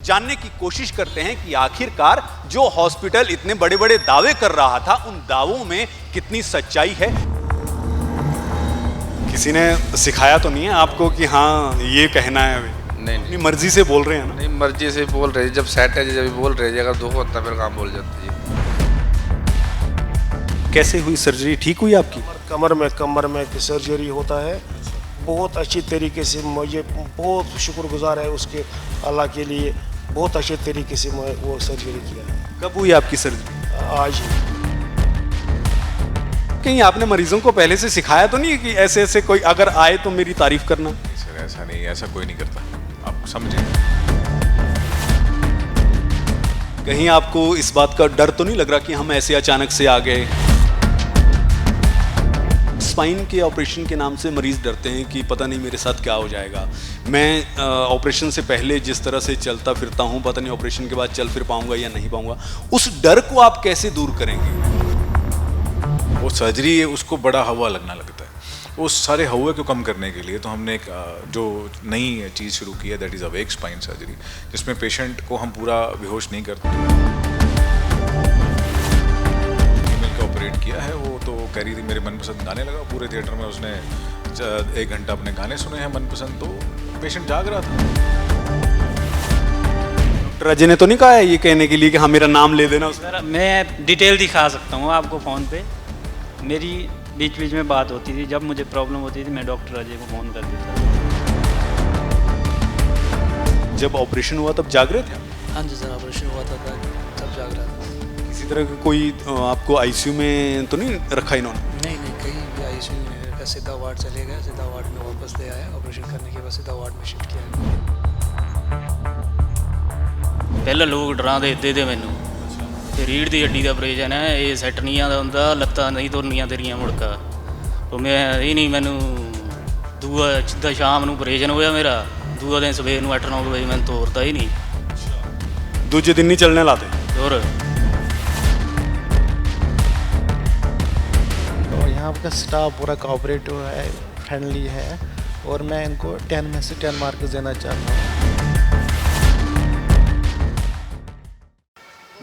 जानने की कोशिश करते हैं कि आखिरकार जो हॉस्पिटल इतने बड़े बड़े दावे कर रहा था उन दावों में कितनी सच्चाई है। किसी ने सिखाया तो नहीं है आपको कि हाँ ये कहना है? नहीं अपनी मर्जी से बोल रहे हैं ना? नहीं, मर्जी से बोल रहे हैं। जब सेट है जब बोल रहे हैं, अगर दुख होता फिर काम बोल जाते जी। कैसे हुई सर्जरी? ठीक हुई आपकी? कमर में सर्जरी होता है। बहुत अच्छी तरीके से मुझे बहुत शुक्रगुजार है उसके अल्लाह के लिए। बहुत अच्छे तरीके से मैं वो सर्जरी किया है। कब हुई आपकी सर्जरी? आज कहीं आपने मरीजों को पहले से सिखाया तो नहीं कि ऐसे ऐसे कोई अगर आए तो मेरी तारीफ करना? सर ऐसा नहीं, ऐसा कोई नहीं करता, आप समझे। कहीं आपको इस बात का डर तो नहीं लग रहा कि हम ऐसे अचानक से आ गए? स्पाइन के ऑपरेशन के नाम से मरीज डरते हैं कि पता नहीं मेरे साथ क्या हो जाएगा। मैं ऑपरेशन से पहले जिस तरह से चलता फिरता हूँ, पता नहीं ऑपरेशन के बाद चल फिर पाऊंगा या नहीं पाऊंगा। उस डर को आप कैसे दूर करेंगे? वो सर्जरी है, उसको बड़ा हवा लगना लगता है। उस सारे हवा को कम करने के लिए तो हमने एक जो नई चीज़ शुरू की है, that is awake spine surgery, जिसमें पेशेंट को हम पूरा बेहोश नहीं करते। फीमेल का ऑपरेट किया है, वो तो कह रही थी मेरे मनपसंद गाने लगा। पूरे थिएटर में उसने 1 घंटा अपने गाने सुने हैं मनपसंद, तो पेशेंट जाग रहा था। डॉक्टर अजय ने तो नहीं कहा है ये कहने के लिए कि हाँ मेरा नाम ले देना उसने? मैं डिटेल दिखा सकता हूँ आपको फ़ोन पे। मेरी बीच बीच में बात होती थी, जब मुझे प्रॉब्लम होती थी मैं डॉक्टर अजय को फ़ोन कर देता था। जब ऑपरेशन हुआ तब जाग रहे थे? हाँ जी सर, ऑपरेशन हुआ था तब जाग रहा था। किसी तरह का कोई आपको आईसीयू में तो नहीं रखा इन्होंने? नहीं, कहीं भी आईसीयू में नहीं रखा। सीधा वार्ड चले गए, सीधा वार्ड में वापस ले आया। ऑपरेशन करने के बाद सीधा वार्ड में शिफ्ट किया। ਪਹਿਲਾਂ ਲੋਕ ਡਰਾਂ ਦੇ ਦਿੱਤੇ ਤੇ ਮੈਨੂੰ ਤੇ ਰੀੜ੍ਹ ਦੀ ਹੱਡੀ ਦਾ ਆਪਰੇਸ਼ਨ ਹੈ, ਇਹ ਸੈੱਟ ਨਹੀਂ ਆਉਂਦਾ ਹੁੰਦਾ, ਲੱਤਾਂ ਨਹੀਂ ਤੁਰਨੀਆਂ ਤੇਰੀਆਂ ਮੁੜਕਾ। ਉਹ ਮੈਂ ਇਹ ਨਹੀਂ, ਮੈਨੂੰ ਦੂਆ ਸਿੱਧਾ ਸ਼ਾਮ ਨੂੰ ਆਪਰੇਸ਼ਨ ਹੋਇਆ ਮੇਰਾ, ਦੂਆ ਦਿਨ ਸਵੇਰ ਨੂੰ 8-9 ਵਜੇ ਮੈਨੂੰ ਤੋਰਤਾ ਹੀ ਨਹੀਂ। दूजे दिन नहीं चलने लाते? और तो यहाँ का स्टाफ पूरा कोऑपरेटिव है, फ्रेंडली है, और मैं इनको 10 में से 10 मार्क्स देना चाहता हूँ।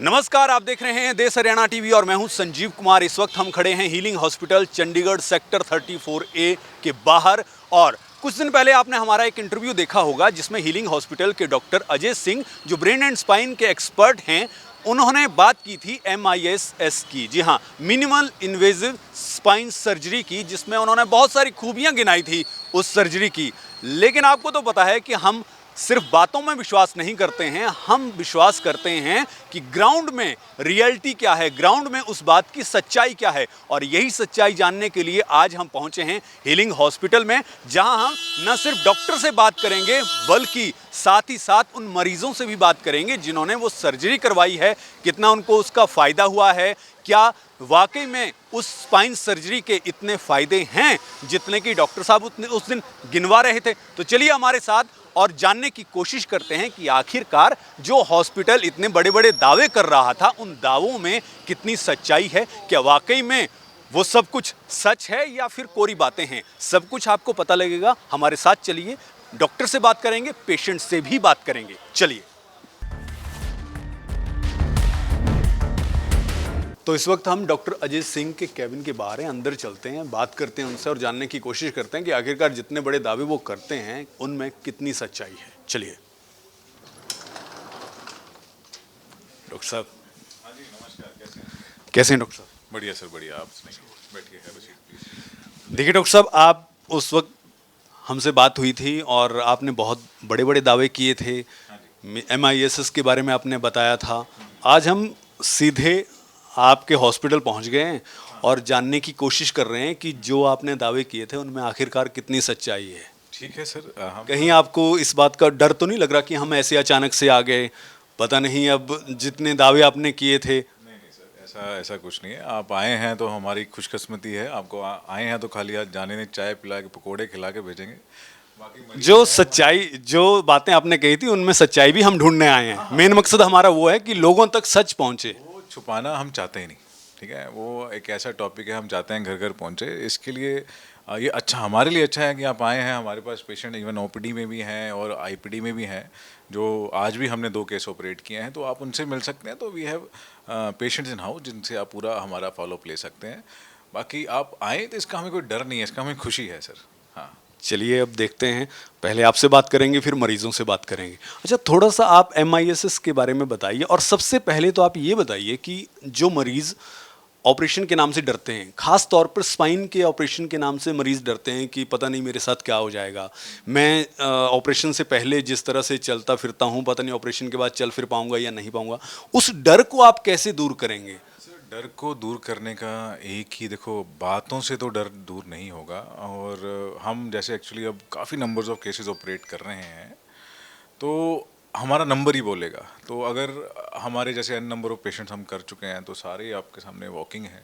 नमस्कार, आप देख रहे हैं देश हरियाणा टीवी और मैं हूं संजीव कुमार। इस वक्त हम खड़े हैं healing hospital Chandigarh sector 34A के बाहर। और कुछ दिन पहले आपने हमारा एक इंटरव्यू देखा होगा जिसमें हीलिंग हॉस्पिटल के डॉक्टर अजय सिंह, जो ब्रेन एंड स्पाइन के एक्सपर्ट हैं, उन्होंने बात की थी MISS की। जी हाँ, मिनिमल इन्वेजिव स्पाइन सर्जरी की, जिसमें उन्होंने बहुत सारी खूबियाँ गिनाई थी उस सर्जरी की। लेकिन आपको तो पता है कि हम सिर्फ बातों में विश्वास नहीं करते हैं, हम विश्वास करते हैं कि ग्राउंड में रियलिटी क्या है, ग्राउंड में उस बात की सच्चाई क्या है। और यही सच्चाई जानने के लिए आज हम पहुंचे हैं हीलिंग हॉस्पिटल में, जहां हम न सिर्फ डॉक्टर से बात करेंगे बल्कि साथ ही साथ उन मरीजों से भी बात करेंगे जिन्होंने वो सर्जरी करवाई है, कितना उनको उसका फ़ायदा हुआ है, क्या वाकई में उस स्पाइन सर्जरी के इतने फ़ायदे हैं जितने कि डॉक्टर साहब उस दिन गिनवा रहे थे। तो चलिए हमारे साथ और जानने की कोशिश करते हैं कि आखिरकार जो हॉस्पिटल इतने बड़े बड़े दावे कर रहा था उन दावों में कितनी सच्चाई है। क्या वाकई में वो सब कुछ सच है या फिर कोरी बातें हैं? सब कुछ आपको पता लगेगा। हमारे साथ चलिए, डॉक्टर से बात करेंगे, पेशेंट से भी बात करेंगे। चलिए। तो इस वक्त हम डॉक्टर अजय सिंह के कैबिन के बाहर हैं, अंदर चलते हैं, बात करते हैं उनसे और जानने की कोशिश करते हैं कि आखिरकार जितने बड़े दावे वो करते हैं उनमें कितनी सच्चाई है। चलिए। डॉक्टर साहब। हाँ जी, नमस्कार। कैसे हैं डॉक्टर साहब? बढ़िया सर, बढ़िया। आप बैठिए, है बस। देखिए डॉक्टर साहब, आप उस वक्त हमसे बात हुई थी और आपने बहुत बड़े बड़े दावे किए थे। MISS के बारे में आपने बताया था। आज हम सीधे आपके हॉस्पिटल पहुंच गए हैं और जानने की कोशिश कर रहे हैं कि जो आपने दावे किए थे उनमें आखिरकार कितनी सच्चाई है। ठीक है सर। कहीं आपको इस बात का डर तो नहीं लग रहा कि हम ऐसे अचानक से आ गए, पता नहीं अब जितने दावे आपने किए थे? नहीं सर, ऐसा कुछ नहीं है। आप आए हैं तो हमारी खुशकिस्मती है। आपको आए हैं तो खाली आज जाने ने चाय पिला के पकोड़े खिला के भेजेंगे। जो सच्चाई, जो बातें आपने कही थी उनमें सच्चाई भी हम ढूंढने आए हैं। मेन मकसद हमारा वो है कि लोगों तक सच पहुंचे। छुपाना हम चाहते ही नहीं, ठीक है। वो एक ऐसा टॉपिक है, हम चाहते हैं घर घर पहुंचे। इसके लिए ये अच्छा, हमारे लिए अच्छा है कि आप आए हैं। हमारे पास पेशेंट इवन OPD में भी हैं और IPD में भी हैं। जो आज भी हमने 2 केस ऑपरेट किए हैं, तो आप उनसे मिल सकते हैं। तो we have patients in house जिनसे आप पूरा हमारा फॉलोअप ले सकते हैं। बाकी आप आएँ तो इसका हमें कोई डर नहीं है, इसका हमें खुशी है सर। हाँ, चलिए अब देखते हैं, पहले आपसे बात करेंगे फिर मरीजों से बात करेंगे। अच्छा, थोड़ा सा आप MISS के बारे में बताइए, और सबसे पहले तो आप ये बताइए कि जो मरीज़ ऑपरेशन के नाम से डरते हैं, खास तौर पर स्पाइन के ऑपरेशन के नाम से मरीज़ डरते हैं कि पता नहीं मेरे साथ क्या हो जाएगा, मैं ऑपरेशन से पहले जिस तरह से चलता फिरता हूँ पता नहीं ऑपरेशन के बाद चल फिर पाऊँगा या नहीं पाऊँगा, उस डर को आप कैसे दूर करेंगे? डर को दूर करने का एक ही, देखो बातों से तो डर दूर नहीं होगा। और हम जैसे एक्चुअली अब काफ़ी नंबर्स ऑफ केसेस ऑपरेट कर रहे हैं, तो हमारा नंबर ही बोलेगा। तो अगर हमारे जैसे n नंबर ऑफ पेशेंट्स हम कर चुके हैं, तो सारे आपके सामने वॉकिंग है,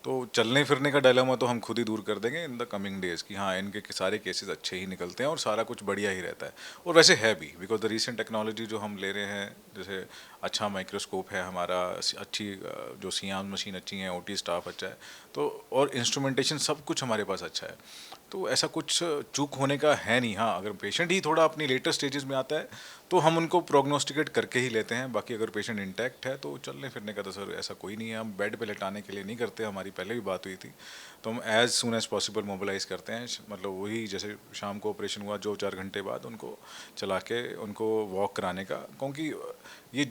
तो चलने फिरने का डायलेमा तो हम खुद ही दूर कर देंगे इन द कमिंग डेज कि हाँ, इनके सारे केसेस अच्छे ही निकलते हैं और सारा कुछ बढ़िया ही रहता है। और वैसे है भी, बिकॉज द रीसेंट टेक्नोलॉजी जो हम ले रहे हैं, जैसे अच्छा माइक्रोस्कोप है हमारा, अच्छी जो सियाम मशीन अच्छी है, OT स्टाफ अच्छा है, तो और इंस्ट्रूमेंटेशन सब कुछ हमारे पास अच्छा है, तो ऐसा कुछ चूक होने का है नहीं। हाँ, अगर पेशेंट ही थोड़ा अपनी लेटर स्टेजेस में आता है तो हम उनको प्रोग्नोस्टिकेट करके ही लेते हैं। बाकी अगर पेशेंट इंटैक्ट है तो चलने फिरने का तो सर ऐसा कोई नहीं है। हम बेड पे लेटाने के लिए नहीं करते, हमारी पहले भी बात हुई थी, तो हम as soon as possible mobilise करते हैं। मतलब वही जैसे शाम को ऑपरेशन हुआ, 2-4 घंटे बाद उनको चला के उनको वॉक कराने का, क्योंकि ये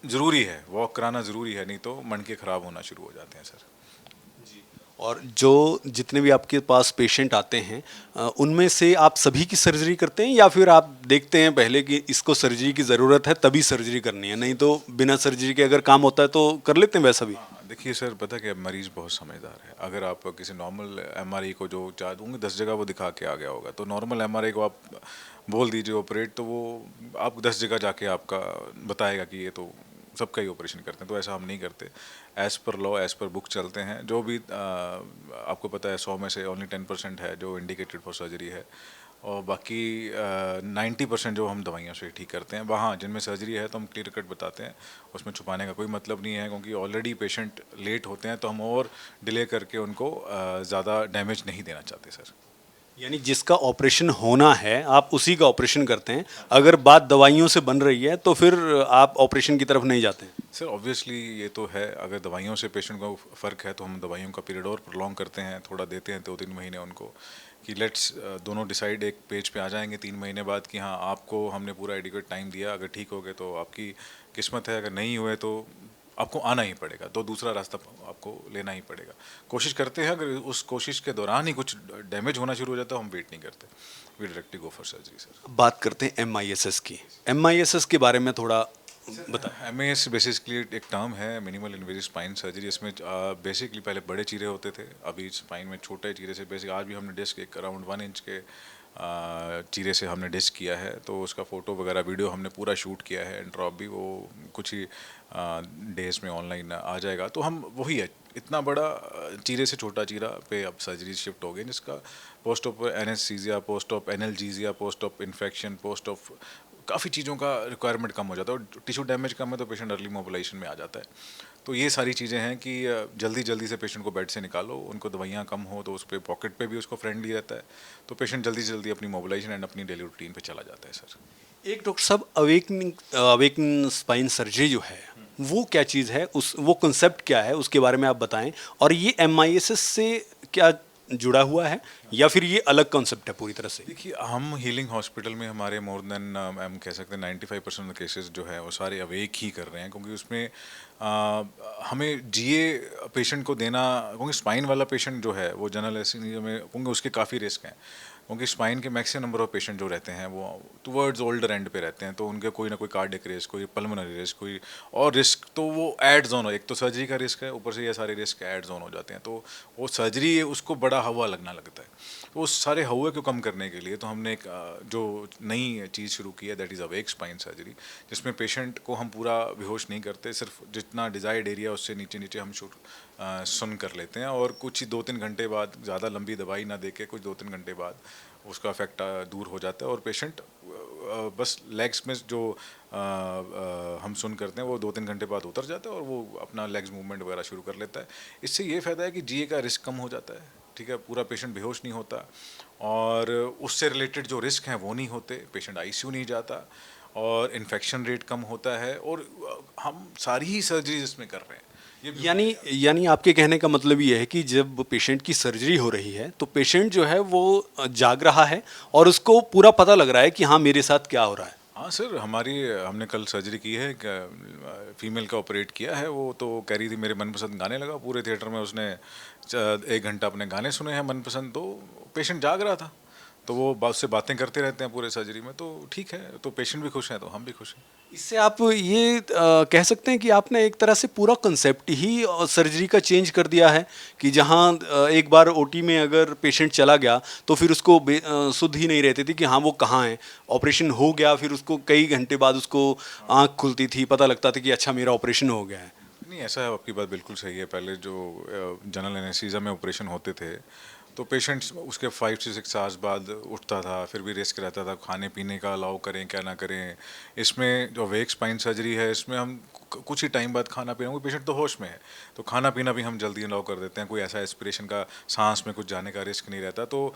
ज़रूरी है, वॉक कराना ज़रूरी है, नहीं तो मन के ख़राब होना शुरू हो जाते हैं सर। और जो जितने भी आपके पास पेशेंट आते हैं उनमें से आप सभी की सर्जरी करते हैं, या फिर आप देखते हैं पहले कि इसको सर्जरी की ज़रूरत है तभी सर्जरी करनी है, नहीं तो बिना सर्जरी के अगर काम होता है तो कर लेते हैं वैसा भी? देखिए सर, पता क्या, मरीज़ बहुत समझदार है। अगर आप किसी नॉर्मल MRI को जो चाह दूँगे 10 जगह वो दिखा के आ गया होगा, तो नॉर्मल MRI को आप बोल दीजिए ऑपरेट, तो वो आप 10 जगह जाके आपका बताएगा कि ये तो सबका ही ऑपरेशन करते हैं। तो ऐसा हम नहीं करते, as per law as per book चलते हैं। जो भी आपको पता है 100 में से ओनली 10% है जो इंडिकेटेड फॉर सर्जरी है, और बाकी 90% जो हम दवाइयों से ठीक करते हैं। वहाँ जिनमें सर्जरी है तो हम क्लियर कट बताते हैं, उसमें छुपाने का कोई मतलब नहीं है, क्योंकि ऑलरेडी पेशेंट लेट होते हैं, तो हम और डिले करके उनको ज़्यादा डैमेज नहीं देना चाहते सर। यानी जिसका ऑपरेशन होना है आप उसी का ऑपरेशन करते हैं, अगर बात दवाइयों से बन रही है तो फिर आप ऑपरेशन की तरफ नहीं जाते हैं? सर ऑब्वियसली ये तो है, अगर दवाइयों से पेशेंट को फ़र्क है तो हम दवाइयों का पीरियड और प्रोलॉन्ग करते हैं, थोड़ा देते हैं 2-3 महीने उनको, कि लेट्स दोनों डिसाइड एक पेज पे आ जाएंगे 3 महीने बाद कि हाँ, आपको हमने पूरा एडिक्वेट टाइम दिया, अगर ठीक हो गए तो आपकी किस्मत है, अगर नहीं हुए तो आपको आना ही पड़ेगा, तो दूसरा रास्ता आपको लेना ही पड़ेगा। कोशिश करते हैं, अगर उस कोशिश के दौरान ही कुछ डैमेज होना शुरू हो जाता है, हम वेट नहीं करते, we directly go for surgery sir. बात करते हैं MISS की। MISS के बारे में थोड़ा बता। MIS बेसिकली एक टर्म है, मिनिमल इन्वेजिव स्पाइन सर्जरी। इसमें बेसिकली पहले बड़े चीरे होते थे, अभी स्पाइन में छोटे चीरे से बेसिक आज भी हमने डिस्क एक अराउंड 1 इंच के चीरे से हमने डिस्क किया है, तो उसका फ़ोटो वगैरह वीडियो हमने पूरा शूट किया है, एंड ड्रॉप भी वो कुछ ही डेज में ऑनलाइन आ जाएगा। तो हम वही है, इतना बड़ा चीरे से छोटा चीरा पे अब सर्जरी शिफ्ट हो गई, जिसका post of anaesthesia, post of analgesia, post of infection, post of काफ़ी चीज़ों का रिक्वायरमेंट कम हो जाता है, और टिश्यू डैमेज कम है तो पेशेंट अर्ली मोबिलाइजेशन में आ जाता है। तो ये सारी चीज़ें हैं कि जल्दी जल्दी से पेशेंट को बेड से निकालो, उनको दवाइयाँ कम हो तो उस पर पॉकेट पे भी उसको फ्रेंडली रहता है, तो पेशेंट जल्दी से जल्दी अपनी मोबिलाइजेशन एंड अपनी डेली रूटीन पे चला जाता है सर। एक डॉक्टर साहब, अवेकनिंग स्पाइन सर्जरी जो है वो क्या चीज़ है, उस वो कंसेप्ट क्या है उसके बारे में आप बताएं, और ये MISS से क्या जुड़ा हुआ है या फिर ये अलग कॉन्सेप्ट है पूरी तरह से? देखिए, हम हीलिंग हॉस्पिटल में हमारे मोर देन हम कह सकते हैं 95% केसेस जो है वो सारे अवेक ही कर रहे हैं, क्योंकि उसमें हमें GA पेशेंट को देना, क्योंकि स्पाइन वाला पेशेंट जो है वो जनरल एनेस्थीसिया में, क्योंकि उसके काफ़ी रिस्क हैं, क्योंकि स्पाइन के मैक्सिमम नंबर ऑफ पेशेंट जो रहते हैं वो टुवर्ड्स ओल्डर एंड पे रहते हैं, तो उनके कोई ना कोई कार्डियक रिस्क, कोई पल्मोनरी रिस्क, कोई और रिस्क, तो वो ऐड जोन हो, एक तो सर्जरी का रिस्क है, ऊपर से ये सारे रिस्क ऐड जोन हो जाते हैं, तो वो सर्जरी है उसको बड़ा हवा लगना लगता है। तो उस सारे हवा को कम करने के लिए तो हमने एक जो नई चीज़ शुरू की है, that is awake spine surgery, जिसमें पेशेंट को हम पूरा बेहोश नहीं करते, सिर्फ जितना डिज़ायर्ड एरिया उससे नीचे नीचे हम सुन कर लेते हैं, और कुछ ही 2-3 घंटे बाद, ज़्यादा लंबी दवाई ना देके कुछ 2-3 घंटे बाद उसका इफेक्ट दूर हो जाता है, और पेशेंट बस लेग्स में जो हम सुन करते हैं वो 2-3 घंटे बाद उतर जाता है, और वो अपना लेग्स मूवमेंट वगैरह शुरू कर लेता है। इससे ये फ़ायदा है कि GA का रिस्क कम हो जाता है, ठीक है, पूरा पेशेंट बेहोश नहीं होता, और उससे रिलेटेड जो रिस्क हैं वो नहीं होते, पेशेंट ICU नहीं जाता, और इन्फेक्शन रेट कम होता है, और हम सारी ही सर्जरी इसमें कर रहे हैं। ये यानी आपके कहने का मतलब ये है कि जब पेशेंट की सर्जरी हो रही है तो पेशेंट जो है वो जाग रहा है और उसको पूरा पता लग रहा है कि हाँ मेरे साथ क्या हो रहा है। हाँ सर, हमने कल सर्जरी की है, फीमेल का ऑपरेट किया है। वो तो कह रही थी मेरे मनपसंद गाने लगा, पूरे थिएटर में उसने 1 घंटा अपने गाने सुने हैं मनपसंद, तो पेशेंट जाग रहा था। तो वो उससे बातें करते रहते हैं पूरे सर्जरी में, तो ठीक है, तो पेशेंट भी खुश हैं तो हम भी खुश हैं। इससे आप ये कह सकते हैं कि आपने एक तरह से पूरा कंसेप्ट ही सर्जरी का चेंज कर दिया है कि जहाँ एक बार ओटी में अगर पेशेंट चला गया तो फिर उसको सुध ही नहीं रहती थी कि हाँ वो कहाँ है। ऑपरेशन हो गया फिर उसको कई घंटे बाद उसको आँख खुलती थी, पता लगता था कि अच्छा मेरा ऑपरेशन हो गया है। नहीं, ऐसा है, आपकी बात बिल्कुल सही है। पहले जो जनरल एनेस्थीसिया में ऑपरेशन होते थे तो पेशेंट्स उसके 5 से 6 आवर्स बाद उठता था, फिर भी रिस्क रहता था खाने पीने का, अलाउ करें क्या ना करें। इसमें जो अवेक स्पाइन सर्जरी है इसमें हम कुछ ही टाइम बाद खाना पीना, पेशेंट तो होश में है तो खाना पीना भी हम जल्दी अलाउ कर देते हैं। कोई ऐसा एस्पिरेशन का, सांस में कुछ जाने का रिस्क नहीं रहता, तो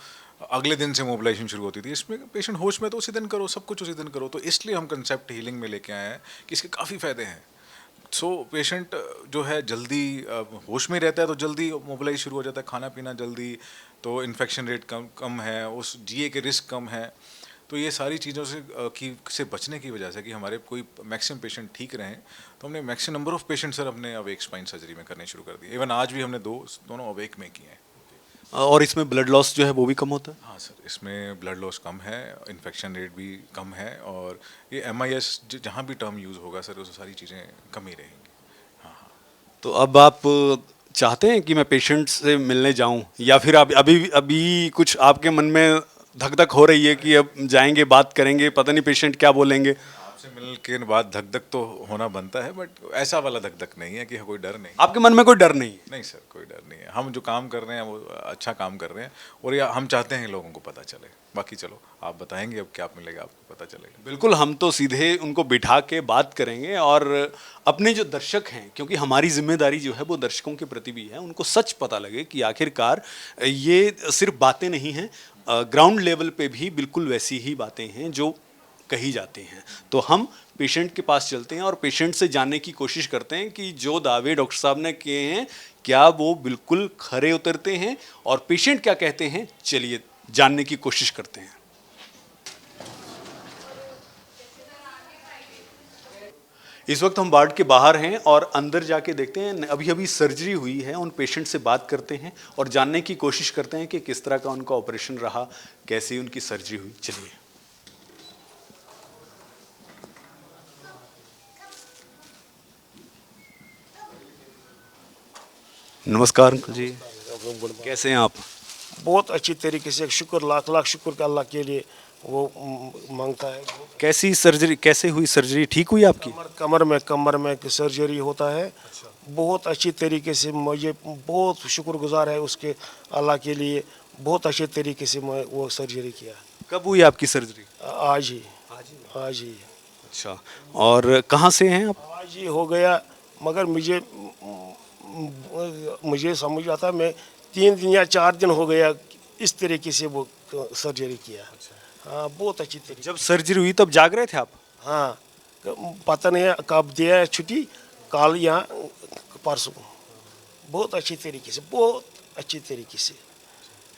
अगले दिन से मोबिलाइजेशन शुरू होती थी। इसमें पेशेंट होश में तो उसी दिन करो, सब कुछ उसी दिन करो, तो इसलिए हम कंसेप्ट हीलिंग में लेके आए हैं कि इसके काफ़ी फ़ायदे हैं। सो पेशेंट जो है जल्दी होश में रहता है तो जल्दी मोबिलाइज शुरू हो जाता है, खाना पीना जल्दी, तो इन्फेक्शन रेट कम है, उस जीए के रिस्क कम है। तो ये सारी चीज़ों से बचने की वजह से कि हमारे कोई मैक्सिमम पेशेंट ठीक रहें, तो हमने maximum number of patient sir अपने अवेक स्पाइन सर्जरी में करने शुरू कर दिए। इवन आज भी हमने दोनों अवेक में किए हैं। और इसमें ब्लड लॉस जो है वो भी कम होता है। हाँ सर, इसमें ब्लड लॉस कम है, इन्फेक्शन रेट भी कम है, और ये MIS जहाँ भी टर्म यूज़ होगा सर, वो सारी चीज़ें कम ही रहेंगी। तो अब आप चाहते हैं कि मैं पेशेंट से मिलने जाऊं या फिर आप अभी कुछ आपके मन में धक धक हो रही है कि अब जाएंगे बात करेंगे, पता नहीं पेशेंट क्या बोलेंगे? आपसे मिलने के बाद धक धक तो होना बनता है, बट ऐसा वाला धक धक नहीं है कि कोई डर नहीं। आपके मन में कोई डर नहीं है? नहीं सर, कोई डर नहीं है। हम जो काम कर रहे हैं वो अच्छा काम कर रहे हैं, और या हम चाहते हैं लोगों को पता चले। बाकी चलो आप बताएंगे अब क्या मिलेगा, आपको पता चलेगा। बिल्कुल, हम तो सीधे उनको बिठा के बात करेंगे और अपने जो दर्शक हैं, क्योंकि हमारी जिम्मेदारी जो है वो दर्शकों के प्रति भी है, उनको सच पता लगे कि आखिरकार ये सिर्फ बातें नहीं हैं, ग्राउंड लेवल पे भी बिल्कुल वैसी ही बातें हैं जो कही जाती हैं। तो हम पेशेंट के पास चलते हैं और पेशेंट से जानने की कोशिश करते हैं कि जो दावे डॉक्टर साहब ने किए हैं क्या वो बिल्कुल खरे उतरते हैं और पेशेंट क्या कहते हैं। चलिए जानने की कोशिश करते हैं। इस वक्त हम वार्ड के बाहर हैं और अंदर जाके देखते हैं, अभी अभी सर्जरी हुई है, उन पेशेंट से बात करते हैं और जानने की कोशिश करते हैं कि किस तरह का उनका ऑपरेशन रहा, कैसी उनकी सर्जरी हुई। चलिए। नमस्कार अंकल जी, कैसे हैं आप? बहुत अच्छी तरीके से, शुक्र, लाख लाख शुक्र का अल्लाह के लिए वो मांगता है। कैसी सर्जरी, कैसे हुई सर्जरी, ठीक हुई आपकी? कमर में सर्जरी होता है। बहुत अच्छी तरीके से, मुझे बहुत शुक्रगुजार है उसके, अल्लाह के लिए। बहुत अच्छे तरीके से मैं वो सर्जरी किया। कब हुई आपकी सर्जरी? आज ही। अच्छा, और कहाँ से हैं आप? आज ही हो गया, मगर मुझे समझ आता, मैं 3 दिन या 4 दिन हो गया इस तरीके से वो सर्जरी किया। हाँ, बहुत अच्छी तरीके। जब सर्जरी हुई तब जाग रहे थे आप? हाँ, पता नहीं कब दिया है छुट्टी, कल या परसों। बहुत अच्छी तरीके से, बहुत अच्छी तरीके से।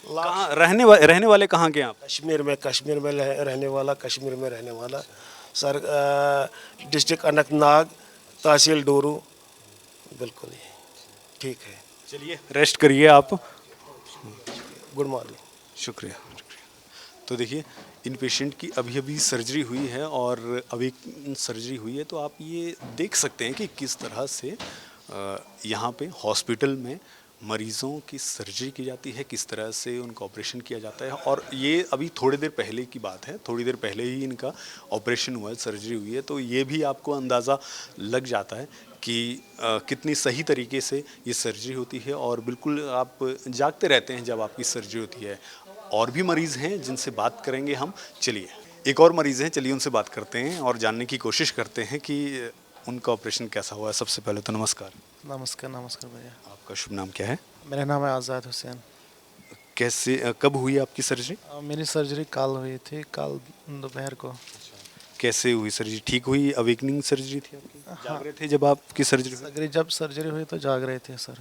कहाँ रहने वाले कहाँ के आप? कश्मीर में रहने वाला सर, डिस्ट्रिक्ट अनंतनाग, तहसील डोरू। बिल्कुल ही ठीक है। चलिए रेस्ट करिए आप। Good morning. शुक्रिया। तो देखिए, इन पेशेंट की अभी अभी सर्जरी हुई है और अभी सर्जरी हुई है, तो आप ये देख सकते हैं कि किस तरह से यहाँ पे हॉस्पिटल में मरीज़ों की सर्जरी की जाती है, किस तरह से उनका ऑपरेशन किया जाता है। और ये अभी थोड़ी देर पहले की बात है, थोड़ी देर पहले ही इनका ऑपरेशन हुआ है, सर्जरी हुई है, तो ये भी आपको अंदाज़ा लग जाता है कि कितनी सही तरीके से ये सर्जरी होती है। और बिल्कुल आप जागते रहते हैं जब आपकी सर्जरी होती है। और भी मरीज़ हैं जिनसे बात करेंगे हम। चलिए, एक और मरीज़ हैं, चलिए उनसे बात करते हैं और जानने की कोशिश करते हैं कि उनका ऑपरेशन कैसा हुआ है। सबसे पहले तो नमस्कार। नमस्कार भैया। आपका शुभ नाम क्या है? मेरा नाम है आज़ाद हुसैन। कैसे, कब हुई आपकी सर्जरी? मेरी सर्जरी कल हुई थी, कल दोपहर को। कैसे हुई सर्जरी? ठीक हुई? अवेकनिंग सर्जरी थी आपकी? जाग रहे थे जब आपकी सर्जरी हुई? जब सर्जरी हुई तो जाग रहे थे सर।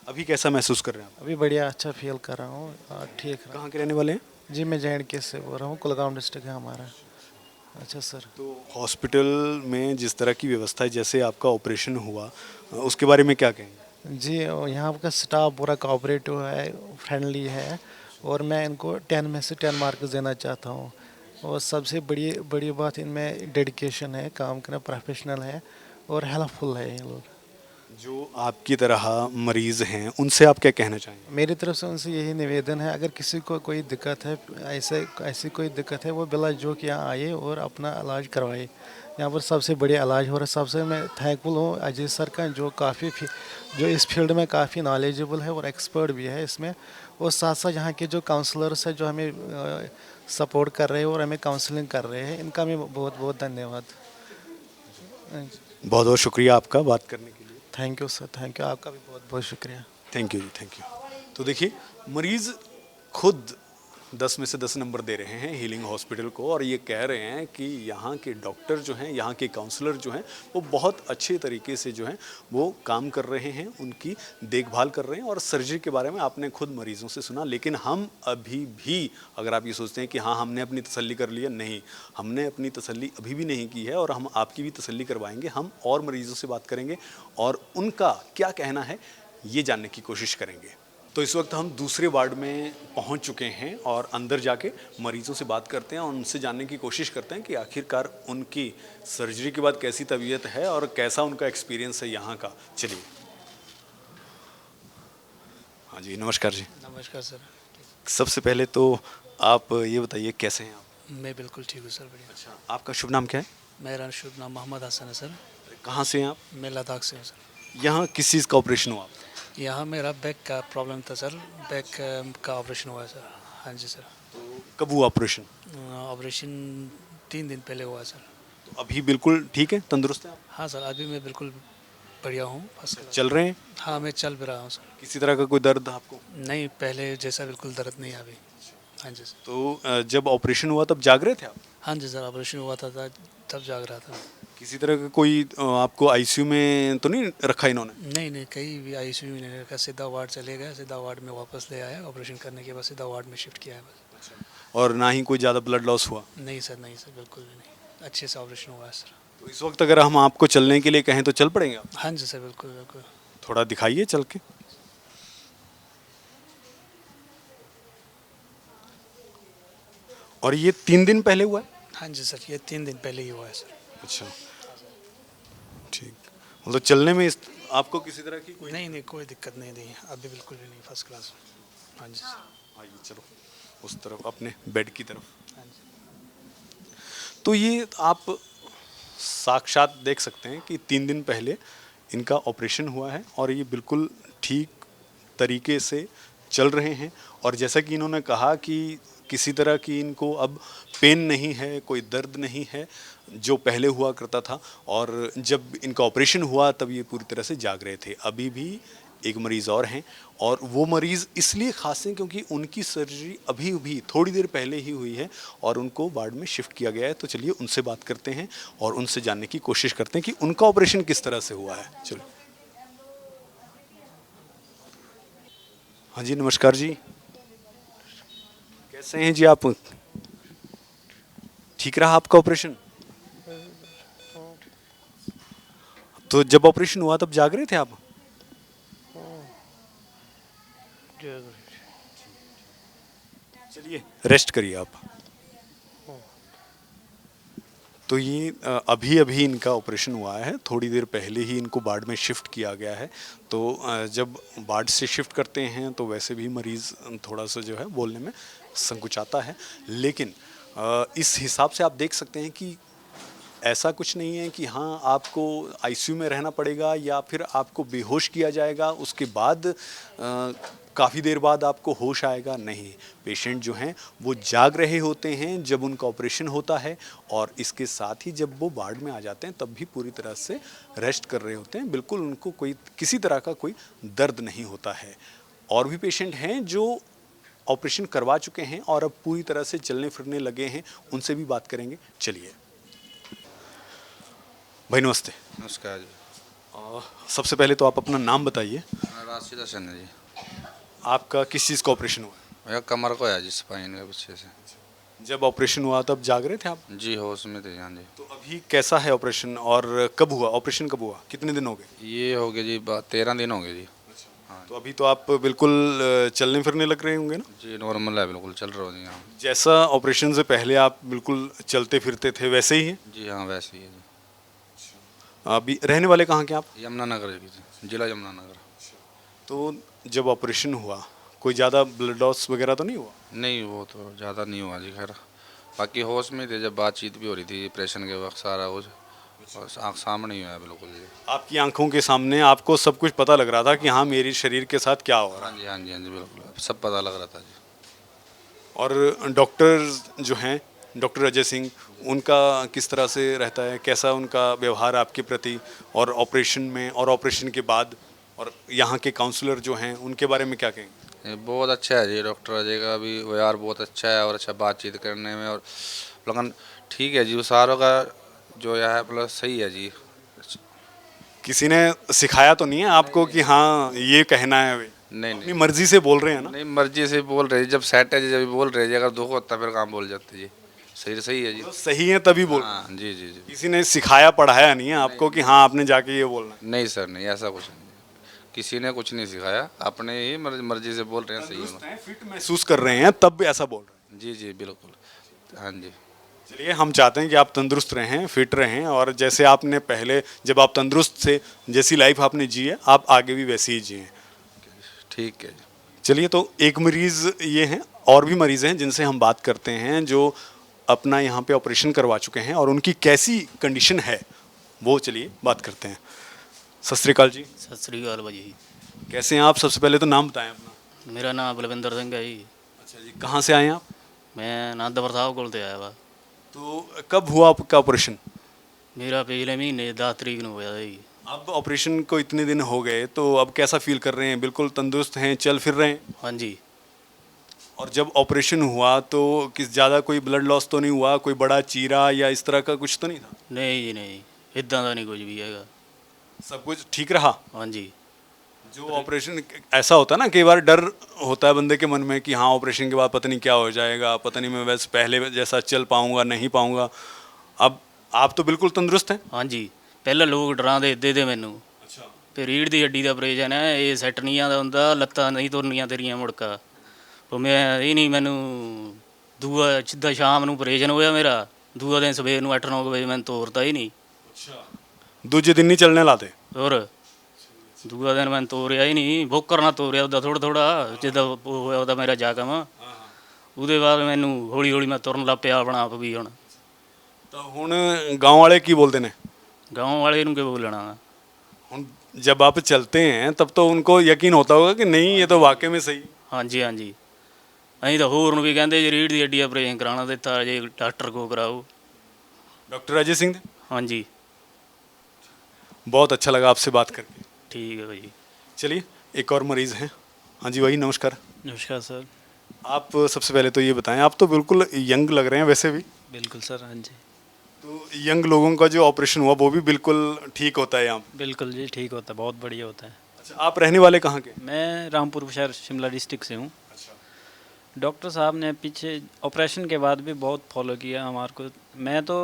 अभी कैसा महसूस कर रहे हैं आप? अभी बढ़िया अच्छा फील कर रहा हूँ, ठीक रहा। कहाँ के रहने वाले हैं? जी मैं JNK से बोल रहा हूँ, कुलगाम डिस्ट्रिक्ट है हमारा। अच्छा सर। तो हॉस्पिटल में जिस तरह की व्यवस्था है, जैसे आपका ऑपरेशन हुआ, उसके बारे में क्या कहेंगे? जी और यहाँ का स्टाफ पूरा कोऑपरेटिव है, फ्रेंडली है, और मैं इनको 10 में से 10 मार्क्स देना चाहता हूँ। और सबसे बड़ी बड़ी बात इनमें डेडिकेशन है, काम करना प्रोफेशनल है और हेल्पफुल है ये लोग। जो आपकी तरह मरीज हैं उनसे आप क्या कहना चाहेंगे? मेरी तरफ से उनसे यही निवेदन है, अगर किसी को कोई दिक्कत है, ऐसी कोई दिक्कत है, वो बिला जो कि यहाँ आए और अपना इलाज करवाए। यहाँ पर सबसे बढ़िया इलाज हो रहा है। सबसे मैं थैंकफुल हूँ अजय सर का, जो इस फील्ड में काफ़ी नॉलेजेबल है और एक्सपर्ट भी है इसमें। और साथ साथ यहाँ के जो काउंसलर्स हैं जो हमें सपोर्ट कर रहे हैं और हमें काउंसलिंग कर रहे हैं, इनका मैं बहुत बहुत धन्यवाद। बहुत बहुत शुक्रिया आपका बात करने के लिए। Thank you sir, thank you, आपका भी बहुत बहुत शुक्रिया। थैंक यू जी, थैंक यू। तो देखिए, मरीज़ खुद 10 में से 10 नंबर दे रहे हैं हीलिंग हॉस्पिटल को, और ये कह रहे हैं कि यहाँ के डॉक्टर जो हैं, यहाँ के काउंसलर जो हैं, वो बहुत अच्छे तरीके से जो हैं वो काम कर रहे हैं, उनकी देखभाल कर रहे हैं। और सर्जरी के बारे में आपने खुद मरीज़ों से सुना, लेकिन हम अभी भी, अगर आप ये सोचते हैं कि हाँ हमने अपनी तसल्ली कर लिया, नहीं, हमने अपनी तसल्ली अभी भी नहीं की है, और हम आपकी भी तसल्ली करवाएंगे। हम और मरीज़ों से बात करेंगे और उनका क्या कहना है ये जानने की कोशिश करेंगे। तो इस वक्त हम दूसरे वार्ड में पहुंच चुके हैं और अंदर जाके मरीजों से बात करते हैं और उनसे जानने की कोशिश करते हैं कि आखिरकार उनकी सर्जरी के बाद कैसी तबीयत है और कैसा उनका एक्सपीरियंस है यहाँ का। चलिए। हाँ जी, नमस्कार जी। नमस्कार सर। सबसे पहले तो आप ये बताइए कैसे हैं आप? मैं बिल्कुल ठीक हूँ सर, बढ़िया। अच्छा, आपका शुभ नाम क्या है? मेरा शुभ नाम मोहम्मद हसन है सर। कहाँ से हैं आप? मैं लद्दाख से हूँ सर। यहाँ किस चीज़ का ऑपरेशन हुआ? यहाँ मेरा बैक का प्रॉब्लम था सर, बैक का ऑपरेशन हुआ है सर। हाँ जी सर। तो कब हुआ ऑपरेशन? ऑपरेशन 3 दिन पहले हुआ सर। तो अभी बिल्कुल ठीक है, तंदुरुस्त है आप? हाँ सर, अभी मैं बिल्कुल बढ़िया हूँ, फर्स्ट क्लास। चल रहे हैं? हाँ मैं चल भी रहा हूँ सर। किसी तरह का कोई दर्द आपको? नहीं, पहले जैसा बिल्कुल दर्द नहीं है अभी। हाँ जी सर। तो जब ऑपरेशन हुआ तब जाग रहे थे आप? हाँ जी सर, ऑपरेशन हुआ था तब जाग रहा था। किसी तरह का कोई आपको आईसीयू में तो नहीं रखा इन्होंने? नहीं नहीं, कहीं भी ICU में नहीं रखा, सीधा वार्ड चले गए, सीधा वार्ड में वापस ले आया, ऑपरेशन करने के बाद सीधा वार्ड में शिफ्ट किया है बस। और ना ही कोई ज़्यादा ब्लड लॉस हुआ? नहीं सर, नहीं सर, बिल्कुल भी नहीं, अच्छे से ऑपरेशन हुआ है सर। तो इस वक्त अगर हम आपको चलने के लिए कहें तो चल पड़ेंगे आप? हाँ जी सर, बिल्कुल बिल्कुल। थोड़ा दिखाइए चल के। और ये 3 दिन पहले हुआ है? हाँ जी सर, ये 3 दिन पहले ही हुआ है सर। अच्छा, ठीक। मतलब चलने में आपको किसी तरह की कोई? नहीं नहीं, कोई दिक्कत नहीं दी अभी, बिल्कुल भी नहीं, फर्स्ट क्लास। हाँ जी सर। आइए चलो उस तरफ, अपने बेड की तरफ। हाँ जी। तो ये आप साक्षात देख सकते हैं कि 3 दिन पहले इनका ऑपरेशन हुआ है और ये बिल्कुल ठीक तरीके से चल रहे हैं। और जैसा कि इन्होंने कहा कि किसी तरह की इनको अब पेन नहीं है, कोई दर्द नहीं है जो पहले हुआ करता था। और जब इनका ऑपरेशन हुआ तब ये पूरी तरह से जाग रहे थे। अभी भी एक मरीज़ और हैं, और वो मरीज़ इसलिए खास हैं क्योंकि उनकी सर्जरी अभी भी थोड़ी देर पहले ही हुई है और उनको वार्ड में शिफ्ट किया गया है। तो चलिए उनसे बात करते हैं और उनसे जानने की कोशिश करते हैं कि उनका ऑपरेशन किस तरह से हुआ है। चलो। हाँ जी, नमस्कार जी, कैसे हैं जी आप? ठीक रहा आपका ऑपरेशन? तो जब ऑपरेशन हुआ तब जाग रहे थे आप? चलिए रेस्ट करिए आप। तो ये अभी अभी इनका ऑपरेशन हुआ है, थोड़ी देर पहले ही इनको वार्ड में शिफ्ट किया गया है। तो जब वार्ड से शिफ्ट करते हैं तो वैसे भी मरीज़ थोड़ा सा जो है बोलने में संकुचाता है, लेकिन इस हिसाब से आप देख सकते हैं कि ऐसा कुछ नहीं है कि हाँ आपको आईसीयू में रहना पड़ेगा या फिर आपको बेहोश किया जाएगा, उसके बाद काफ़ी देर बाद आपको होश आएगा। नहीं, पेशेंट जो हैं वो जाग रहे होते हैं जब उनका ऑपरेशन होता है, और इसके साथ ही जब वो वार्ड में आ जाते हैं तब भी पूरी तरह से रेस्ट कर रहे होते हैं। बिल्कुल उनको कोई किसी तरह का कोई दर्द नहीं होता है। और भी पेशेंट हैं जो ऑपरेशन करवा चुके हैं और अब पूरी तरह से चलने फिरने लगे हैं, उनसे भी बात करेंगे। चलिए। भाई नमस्ते। नमस्कार जी। सबसे पहले तो आप अपना नाम बताइए। राशिद हसन है जी। आपका किस चीज़ का ऑपरेशन हुआ भैया कमर को है जी, स्पाइन के पीछे से। है? जब ऑपरेशन हुआ तब जाग रहे थे आप? जी होश में थे, हाँ जी। तो अभी कैसा है ऑपरेशन और कब हुआ ऑपरेशन, कब हुआ, कितने दिन हो गए? ये हो गया जी 13 दिन हो गए जी। तो अभी तो आप बिल्कुल चलने फिरने लग रहे होंगे ना? जी नॉर्मल है, बिल्कुल चल रहा हूँ जी। हाँ जैसा ऑपरेशन से पहले आप बिल्कुल चलते फिरते थे वैसे ही हैं? जी, हाँ वैसे ही है जी। अभी रहने वाले कहाँ के आप? यमुनानगर जी, जिला यमुनानगर। तो जब ऑपरेशन हुआ कोई ज़्यादा ब्लड लॉस वगैरह तो नहीं हुआ? नहीं वो तो ज़्यादा नहीं हुआ जी, खैर बाकी होश में थे, जब बातचीत भी हो रही थी ऑपरेशन के वक्त सारा कुछ और आँख सामने ही हुआ है बिल्कुल जी। आपकी आंखों के सामने आपको सब कुछ पता लग रहा था कि हाँ मेरे शरीर के साथ क्या हो रहा है? हाँ जी, हाँ जी, हाँ जी, बिल्कुल सब पता लग रहा था जी। और डॉक्टर जो हैं, डॉक्टर अजय सिंह, उनका किस तरह से रहता है, कैसा उनका व्यवहार आपके प्रति, और ऑपरेशन में और ऑपरेशन के बाद, और यहाँ के काउंसलर जो हैं उनके बारे में क्या कहेंगे? ये बहुत अच्छा है जी, डॉक्टर अजय का भी व्यवहार बहुत अच्छा है और अच्छा बातचीत करने में, और लेकिन ठीक है जी, वो सारों का जो यह है प्लस सही है जी। किसी ने सिखाया तो नहीं है आपको कि हाँ ये कहना है? वे नहीं अपनी नहीं मर्जी से बोल रहे हैं ना? नहीं, मर्जी से बोल रहे जी, जब सेट है जी, जब बोल रहे जी, अगर दुख होता फिर काम बोल जाते जी। सही सही है जी। तो सही है तभी बोल। हाँ जी जी जी। किसी ने सिखाया पढ़ाया नहीं है आपको कि हाँ आपने जाके ये बोलना है? नहीं सर, नहीं ऐसा कुछ नहीं, किसी ने कुछ नहीं सिखाया, अपने ही मर्जी से बोल रहे हैं, सही है। फिट महसूस कर रहे हैं तब भी ऐसा बोल रहे हैं? जी जी बिल्कुल, हाँ जी। चलिए, हम चाहते हैं कि आप तंदुरुस्त रहें, फिट रहें, और जैसे आपने पहले जब आप तंदुरुस्त थे, जैसी लाइफ आपने जी है, आप आगे भी वैसे ही जिए। ठीक है जी। चलिए, तो एक मरीज़ ये हैं, और भी मरीज़ हैं जिनसे हम बात करते हैं जो अपना यहाँ पे ऑपरेशन करवा चुके हैं और उनकी कैसी कंडीशन है, वो चलिए बात करते हैं। सत श्री अकाल जी। सत श्री अकाल भाजी। कैसे हैं आप? सबसे पहले तो नाम बताएं अपना। मेरा नाम बलविंदर सिंह है जी। अच्छा जी, कहाँ से आए हैं आप? मैं आनंदपुर साहब कोल ते आया वा। तो कब हुआ आपका ऑपरेशन? मेरा पिछले महीने 10 तरीक ਨੂੰ ਹੋਇਆ जी। अब ऑपरेशन को इतने दिन हो गए तो अब कैसा फील कर रहे हैं? बिल्कुल तंदुरुस्त हैं, चल फिर रहे हैं? हाँ जी। और जब ऑपरेशन हुआ तो किस ज़्यादा कोई ब्लड लॉस तो नहीं हुआ, कोई बड़ा चीरा या इस तरह का कुछ तो नहीं था? नहीं जी नहीं, इदां ਦਾ नहीं कुछ भी हैगा। सब कुछ ठीक रहा? हाँ जी। जो ऑपरेशन ऐसा होता है ना, कई बार डर होता है बंदे के मन में कि हाँ ऑपरेशन के बाद पता नहीं क्या हो जाएगा, पता नहीं मैं वैसे पहले जैसा चल पाऊंगा नहीं पाऊंगा। अब आप तो बिल्कुल तंदुरुस्त हैं? हाँ जी। ਪਹਿਲਾਂ ਲੋਕ ਡਰਾਉਂਦੇ ਇੱਦੇ ਦੇ ਮੈਨੂੰ अच्छा। ਤੇ ਰੀੜ ਦੀ ਹੱਡੀ ਦਾ ਆਪਰੇਸ਼ਨ ਹੈ, ਇਹ ਸੈੱਟ ਨਹੀਂ ਆਉਂਦਾ ਹੁੰਦਾ, ਲੱਤਾਂ ਨਹੀਂ ਤੁਰਨੀਆਂ ਤੇਰੀਆਂ ਮੁੜਕਾ। ਉਹ ਮੈਂ ਇਹ ਨਹੀਂ, ਮੈਨੂੰ ਦੂਆ ਸਿੱਧਾ ਸ਼ਾਮ ਨੂੰ ਆਪਰੇਸ਼ਨ ਹੋਇਆ ਮੇਰਾ, ਦੂਆ ਦਿਨ ਸਵੇਰ ਨੂੰ 8-9 ਵਜੇ ਮੈਨੂੰ ਤੋਰਤਾ ਹੀ ਨਹੀਂ। अच्छा, दूजे दिन नहीं चलने लाते? ਹੋਰ ਦੂਆ ਦਿਨ ਮੈਨੂੰ ਤੋਰਿਆ ਹੀ ਨਹੀਂ, ਬੋਕਰ ਨਾਲ ਤੋਰਿਆ ਉਹਦਾ ਥੋੜ੍ਹਾ ਥੋੜ੍ਹਾ, ਜਿੱਦਾਂ ਉਹ ਹੋਇਆ ਉਹਦਾ ਮੇਰਾ ਜ਼ਖਮ। ਉਹਦੇ ਬਾਅਦ ਮੈਨੂੰ ਹੌਲੀ ਹੌਲੀ ਮੈਂ ਤੁਰਨ ਲੱਗ ਪਿਆ ਆਪਣਾ ਆਪ ਵੀ। ਹੁਣ तो हुण गांव वाले की बोलते हैं? ਗਾਉਂ ਵਾਲੇ ਨੂੰ ਕੀ ਬੋਲਣਾ। हुण जब आप चलते हैं तब तो उनको यकीन होता होगा कि नहीं ये तो वाकई में सही। ਹਾਂਜੀ ਹਾਂਜੀ। ਅਸੀਂ ਤਾਂ ਹੋਰ ਨੂੰ ਵੀ ਕਹਿੰਦੇ ਜੀ ਰੀੜ ਦੀ ਹੱਡੀ ਆਪਰੇਸ਼ਨ ਕਰਾਉਣਾ ਦਿੱਤਾ ਜੇ ਡਾਕਟਰ ਕੋ ਕਰਾਓ। डॉक्टर अजय सिंह, ਹਾਂਜੀ बहुत अच्छा लगा आपसे बात करके। ਠੀਕ ਹੈ ਭਾਜੀ। चलिए, एक और मरीज़ हैं। हाँ जी भाई, नमस्कार। नमस्कार सर। आप सबसे पहले तो ये बताएं, आप तो बिल्कुल यंग लग रहे हैं वैसे भी। बिल्कुल सर, हाँ जी। तो यंग लोगों का जो ऑपरेशन हुआ वो भी बिल्कुल ठीक होता है यहाँ पे? बिल्कुल जी, ठीक होता है, बहुत बढ़िया होता है। अच्छा, आप रहने वाले कहाँ के? मैं रामपुर शहर शिमला डिस्ट्रिक्ट से हूँ। डॉक्टर साहब ने पीछे ऑपरेशन के बाद भी बहुत फॉलो किया हमारे को। मैं तो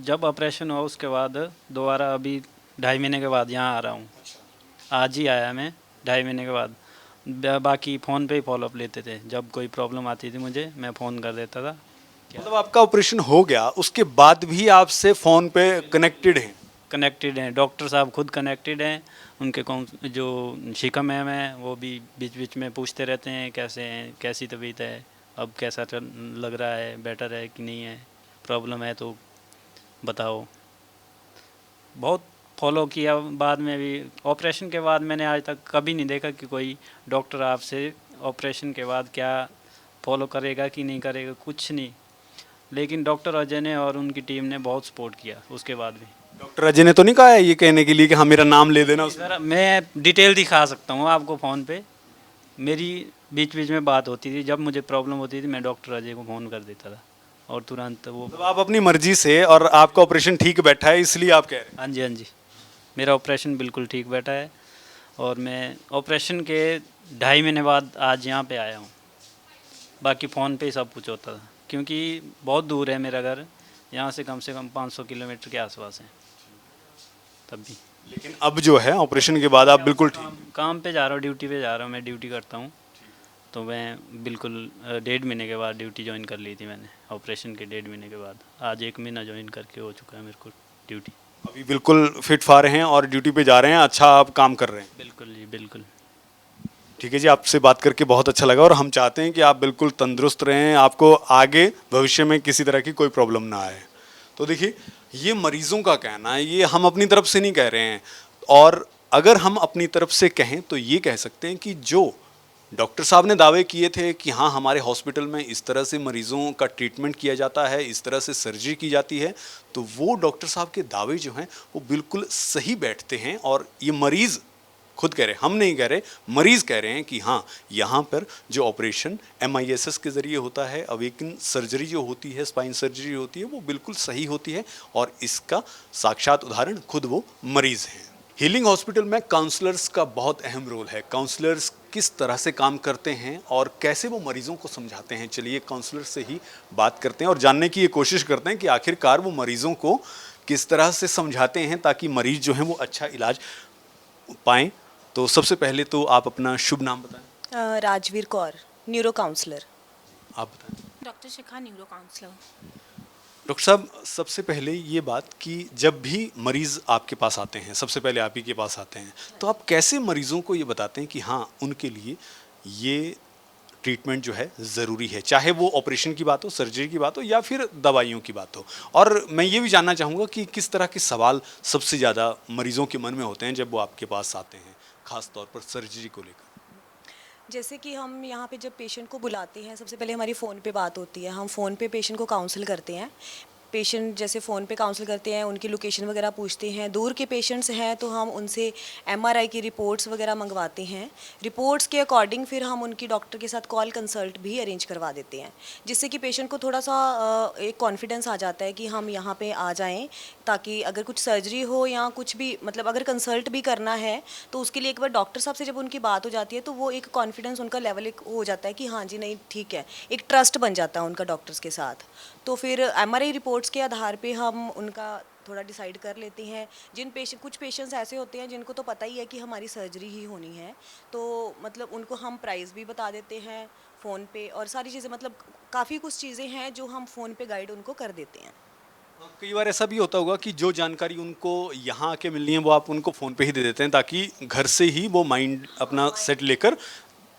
जब ऑपरेशन हुआ उसके बाद दोबारा अभी 2.5 महीने के बाद यहाँ आ रहा हूँ। आज ही आया मैं 2.5 महीने के बाद। बाकी फ़ोन पे ही फॉलोअप लेते थे, जब कोई प्रॉब्लम आती थी मुझे मैं फ़ोन कर देता था। मतलब आपका ऑपरेशन हो गया उसके बाद भी आपसे फ़ोन पे कनेक्टेड हैं? कनेक्टेड हैं, डॉक्टर साहब खुद कनेक्टेड हैं। उनके कौन जो शिखा मैम है वो भी बीच बीच में पूछते रहते हैं कैसे हैं, कैसी तबीयत है, अब कैसा लग रहा है, बेटर है कि नहीं है, प्रॉब्लम है तो बताओ। बहुत फॉलो किया। बाद में भी ऑपरेशन के बाद मैंने आज तक कभी नहीं देखा कि कोई डॉक्टर आपसे ऑपरेशन के बाद क्या फॉलो करेगा कि नहीं करेगा, कुछ नहीं। लेकिन डॉक्टर अजय ने और उनकी टीम ने बहुत सपोर्ट किया उसके बाद भी। डॉक्टर अजय ने तो नहीं कहा है ये कहने के लिए कि हाँ मेरा नाम ले देना उसमें? सर मैं डिटेल दिखा सकता हूँ आपको फ़ोन पे। मेरी बीच बीच में बात होती थी, जब मुझे प्रॉब्लम होती थी मैं डॉक्टर अजय को फ़ोन कर देता था। और तुरंत वो। मतलब आप अपनी मर्जी से, और आपका ऑपरेशन ठीक बैठा है इसलिए आप कह रहे हैं? हाँ जी, हाँ जी, मेरा ऑपरेशन बिल्कुल ठीक बैठा है और मैं ऑपरेशन के 2.5 महीने बाद आज यहाँ पे आया हूँ। बाकी फ़ोन पे ही सब कुछ होता था, क्योंकि बहुत दूर है मेरा घर, यहाँ से कम 500 किलोमीटर के आसपास है। तब भी लेकिन अब जो है ऑपरेशन के बाद आप बिल्कुल ठीक? काम पे जा रहा हूँ, ड्यूटी पे जा रहा हूँ, मैं ड्यूटी करता हूँ। तो मैं बिल्कुल 1.5 महीने के बाद ड्यूटी ज्वाइन कर ली थी मैंने, ऑपरेशन के 1.5 महीने के बाद। आज 1 महीना ज्वाइन करके हो चुका है मेरे को ड्यूटी। अभी बिल्कुल फिट फार हैं और ड्यूटी पे जा रहे हैं, अच्छा आप काम कर रहे हैं? बिल्कुल जी, बिल्कुल। ठीक है जी, आपसे बात करके बहुत अच्छा लगा और हम चाहते हैं कि आप बिल्कुल तंदुरुस्त रहें, आपको आगे भविष्य में किसी तरह की कोई प्रॉब्लम ना आए। तो देखिए, ये मरीजों का कहना है, ये हम अपनी तरफ से नहीं कह रहे हैं। और अगर हम अपनी तरफ से कहें तो ये कह सकते हैं कि जो डॉक्टर साहब ने दावे किए थे कि हाँ हमारे हॉस्पिटल में इस तरह से मरीज़ों का ट्रीटमेंट किया जाता है, इस तरह से सर्जरी की जाती है, तो वो डॉक्टर साहब के दावे जो हैं वो बिल्कुल सही बैठते हैं। और ये मरीज़ खुद कह रहे हैं, हम नहीं कह रहे, मरीज़ कह रहे हैं कि हाँ यहाँ पर जो ऑपरेशन MISS के ज़रिए होता है, अवेकन सर्जरी जो होती है, स्पाइन सर्जरी होती है, वो बिल्कुल सही होती है। और इसका साक्षात उदाहरण खुद वो मरीज़ हैं। हीलिंग हॉस्पिटल में काउंसलर्स का बहुत अहम रोल है। काउंसलर्स किस तरह से काम करते हैं और कैसे वो मरीजों को समझाते हैं, चलिए काउंसलर से ही बात करते हैं और जानने की ये कोशिश करते हैं कि आखिरकार वो मरीजों को किस तरह से समझाते हैं ताकि मरीज जो हैं वो अच्छा इलाज पाएँ। तो सबसे पहले तो आप अपना शुभ नाम बताएं। Rajveer Kaur, neuro counsellor. आप बताएं। Doctor Shikha, neuro counsellor. Doctor साहब, सबसे पहले ये बात कि जब भी मरीज़ आपके पास आते हैं, सबसे पहले आप ही के पास आते हैं, तो आप कैसे मरीज़ों को ये बताते हैं कि हाँ उनके लिए ये ट्रीटमेंट जो है ज़रूरी है, चाहे वो ऑपरेशन की बात हो, सर्जरी की बात हो या फिर दवाइयों की बात हो। और मैं ये भी जानना चाहूँगा कि किस तरह के सवाल सबसे ज़्यादा मरीज़ों के मन में होते हैं जब वो आपके पास आते हैं, ख़ास तौर पर सर्जरी को लेकर? जैसे कि हम यहाँ पे जब पेशेंट को बुलाते हैं, सबसे पहले हमारी फ़ोन पे बात होती है, हम फ़ोन पे पेशेंट को काउंसिल करते हैं। पेशेंट जैसे फ़ोन पे काउंसिल करते हैं, उनकी लोकेशन वगैरह पूछते हैं। दूर के पेशेंट्स हैं तो हम उनसे MRI की रिपोर्ट्स वगैरह मंगवाते हैं। रिपोर्ट्स के अकॉर्डिंग फिर हम उनकी डॉक्टर के साथ कॉल कंसल्ट भी अरेंज करवा देते हैं, जिससे कि पेशेंट को थोड़ा सा एक कॉन्फिडेंस आ जाता है कि हम यहाँ पे आ जाएं, ताकि अगर कुछ सर्जरी हो या कुछ भी मतलब अगर कंसल्ट भी करना है तो उसके लिए एक बार डॉक्टर साहब से जब उनकी बात हो जाती है तो वो एक कॉन्फिडेंस उनका लेवल एक हो जाता है कि हाँ जी नहीं ठीक है, एक ट्रस्ट बन जाता है उनका डॉक्टर्स के साथ। तो फिर MRI रिपोर्ट्स के आधार पे हम उनका थोड़ा डिसाइड कर लेते हैं। कुछ पेशेंट्स ऐसे होते हैं जिनको तो पता ही है कि हमारी सर्जरी ही होनी है, तो मतलब उनको हम प्राइस भी बता देते हैं फ़ोन पे और सारी चीज़ें, मतलब काफ़ी कुछ चीज़ें हैं जो हम फ़ोन पे गाइड उनको कर देते हैं। कई बार ऐसा भी होता होगा कि जो जानकारी उनको यहाँ आके मिलनी है वो आप उनको फ़ोन पे ही दे देते हैं ताकि घर से ही वो माइंड अपना सेट लेकर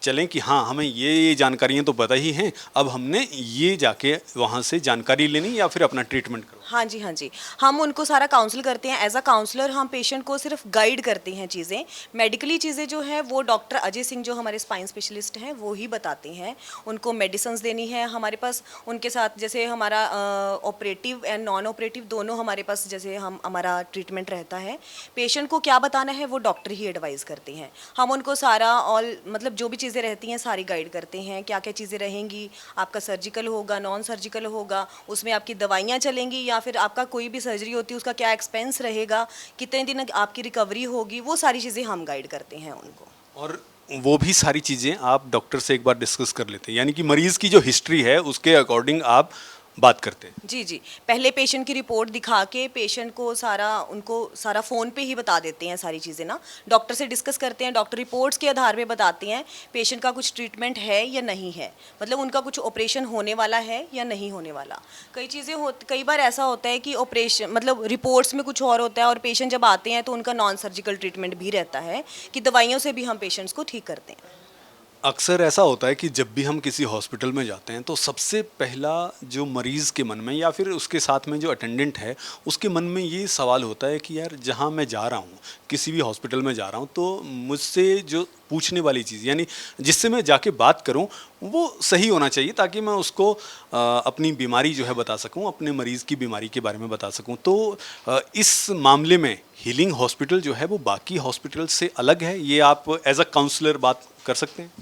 चलें कि हाँ हमें ये जानकारियाँ तो पता ही हैं, अब हमने ये जाके वहाँ से जानकारी लेनी या फिर अपना ट्रीटमेंट करो। हाँ जी, हाँ जी, हम उनको सारा काउंसिल करते हैं। एज अ काउंसलर हम पेशेंट को सिर्फ गाइड करते हैं चीज़ें, मेडिकली चीज़ें जो है वो डॉक्टर अजय सिंह जो हमारे स्पाइन स्पेशलिस्ट हैं वो ही बताते हैं। उनको मेडिसिन्स देनी है हमारे पास, उनके साथ जैसे हमारा ऑपरेटिव एंड नॉन ऑपरेटिव दोनों हमारे पास जैसे हमारा ट्रीटमेंट रहता है। पेशेंट को क्या बताना है वो डॉक्टर ही एडवाइस करते हैं। हम उनको सारा ऑल मतलब जो भी चीज़ें रहती हैं सारी गाइड करते हैं, क्या क्या चीज़ें रहेंगी, आपका सर्जिकल होगा, नॉन सर्जिकल होगा, उसमें आपकी दवाइयाँ चलेंगी या फिर आपका कोई भी सर्जरी होती है उसका क्या एक्सपेंस रहेगा, कितने दिन आपकी रिकवरी होगी, वो सारी चीज़ें हम गाइड करते हैं उनको। और वो भी सारी चीज़ें आप डॉक्टर से एक बार डिस्कस कर लेते हैं, यानी कि मरीज़ की जो हिस्ट्री है उसके अकॉर्डिंग आप बात करते हैं? जी जी, पहले पेशेंट की रिपोर्ट दिखा के पेशेंट को उनको सारा फ़ोन पे ही बता देते हैं सारी चीज़ें ना, डॉक्टर से डिस्कस करते हैं, डॉक्टर रिपोर्ट्स के आधार पे बताते हैं पेशेंट का कुछ ट्रीटमेंट है या नहीं है, मतलब उनका कुछ ऑपरेशन होने वाला है या नहीं होने वाला। कई बार ऐसा होता है कि ऑपरेशन मतलब रिपोर्ट्स में कुछ और होता है और पेशेंट जब आते हैं तो उनका नॉन सर्जिकल ट्रीटमेंट भी रहता है कि दवाइयों से भी हम पेशेंट्स को ठीक करते हैं। अक्सर ऐसा होता है कि जब भी हम किसी हॉस्पिटल में जाते हैं तो सबसे पहला जो मरीज़ के मन में या फिर उसके साथ में जो अटेंडेंट है उसके मन में ये सवाल होता है कि यार जहाँ मैं जा रहा हूँ, किसी भी हॉस्पिटल में जा रहा हूँ, तो मुझसे जो पूछने वाली चीज़ यानी जिससे मैं जाके बात करूँ वो सही होना चाहिए ताकि मैं उसको अपनी बीमारी जो है बता सकूँ, अपने मरीज़ की बीमारी के बारे में बता सकूँ। तो इस मामले में हीलिंग हॉस्पिटल जो है वो बाकी हॉस्पिटल से अलग है, ये आप एज अ काउंसलर बात कर सकते हैं?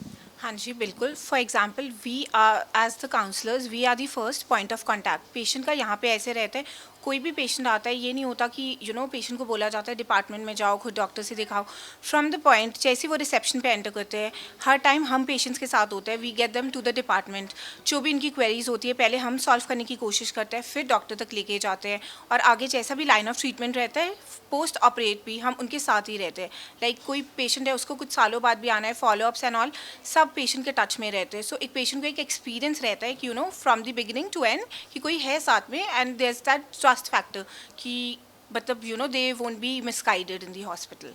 हाँ जी बिल्कुल. For example we are as the counsellors we are the first point of contact. Patient का यहाँ पे ऐसे रहता है, कोई भी पेशेंट आता है, ये नहीं होता कि पेशेंट को बोला जाता है डिपार्टमेंट में जाओ, खुद डॉक्टर से दिखाओ. फ्रॉम द पॉइंट जैसे वो रिसेप्शन पे एंटर करते हैं, हर टाइम हम पेशेंट्स के साथ होते हैं. We get them to the department. जो भी इनकी क्वेरीज होती है पहले हम सॉल्व करने की कोशिश करते हैं, फिर डॉक्टर तक लेके जाते हैं. और आगे जैसा भी लाइन ऑफ ट्रीटमेंट रहता है, पोस्ट ऑपरेट भी हम उनके साथ ही रहते हैं. लाइक कोई पेशेंट है, उसको कुछ सालों बाद भी आना है, फॉलोअप्स एंड ऑल, सब पेशेंट के टच में रहते हैं. सो एक पेशेंट को एक एक्सपीरियंस रहता है कि from the beginning to end कि कोई है साथ में, and there is that trust factor कि मतलब they won't be misguided in the hospital.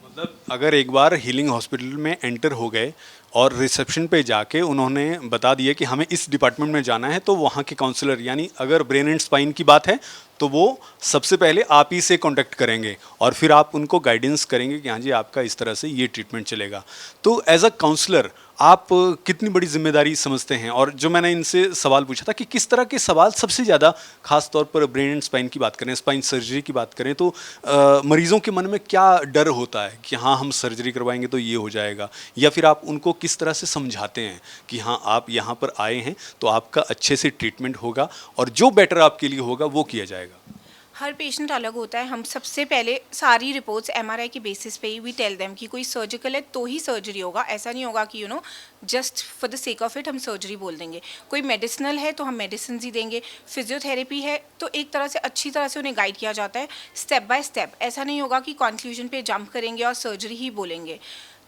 मतलब अगर एक बार हीलिंग हॉस्पिटल में एंटर हो गए और रिसेप्शन पे जाके उन्होंने बता दिया कि हमें इस डिपार्टमेंट में जाना है, तो वहाँ के काउंसलर, यानी अगर ब्रेन एंड स्पाइन की बात है तो वो सबसे पहले आप ही से कांटेक्ट करेंगे और फिर आप उनको गाइडेंस करेंगे कि हाँ जी आपका इस तरह से ये ट्रीटमेंट चलेगा. तो एज अ काउंसलर आप कितनी बड़ी जिम्मेदारी समझते हैं? और जो मैंने इनसे सवाल पूछा था कि किस तरह के सवाल सबसे ज़्यादा, खास तौर पर ब्रेन एंड स्पाइन की बात करें, स्पाइन सर्जरी की बात करें, तो मरीजों के मन में क्या डर होता है कि हाँ हम सर्जरी करवाएंगे तो ये हो जाएगा, या फिर आप उनको किस तरह से समझाते हैं कि हाँ आप यहाँ पर आए हैं तो आपका अच्छे से ट्रीटमेंट होगा और जो बेटर आपके लिए होगा वो किया जाएगा? हर पेशेंट अलग होता है. हम सबसे पहले सारी रिपोर्ट्स एमआरआई के बेसिस पे ही वी टेल देम कि कोई सर्जिकल है तो ही सर्जरी होगा. ऐसा नहीं होगा कि just for the sake of it हम सर्जरी बोल देंगे. कोई मेडिसिनल है तो हम मेडिसिन ही देंगे. फिजियोथेरेपी है तो एक तरह से अच्छी तरह से उन्हें गाइड किया जाता है स्टेप बाय स्टेप. ऐसा नहीं होगा कि कंक्लूजन पे जंप करेंगे और सर्जरी ही बोलेंगे.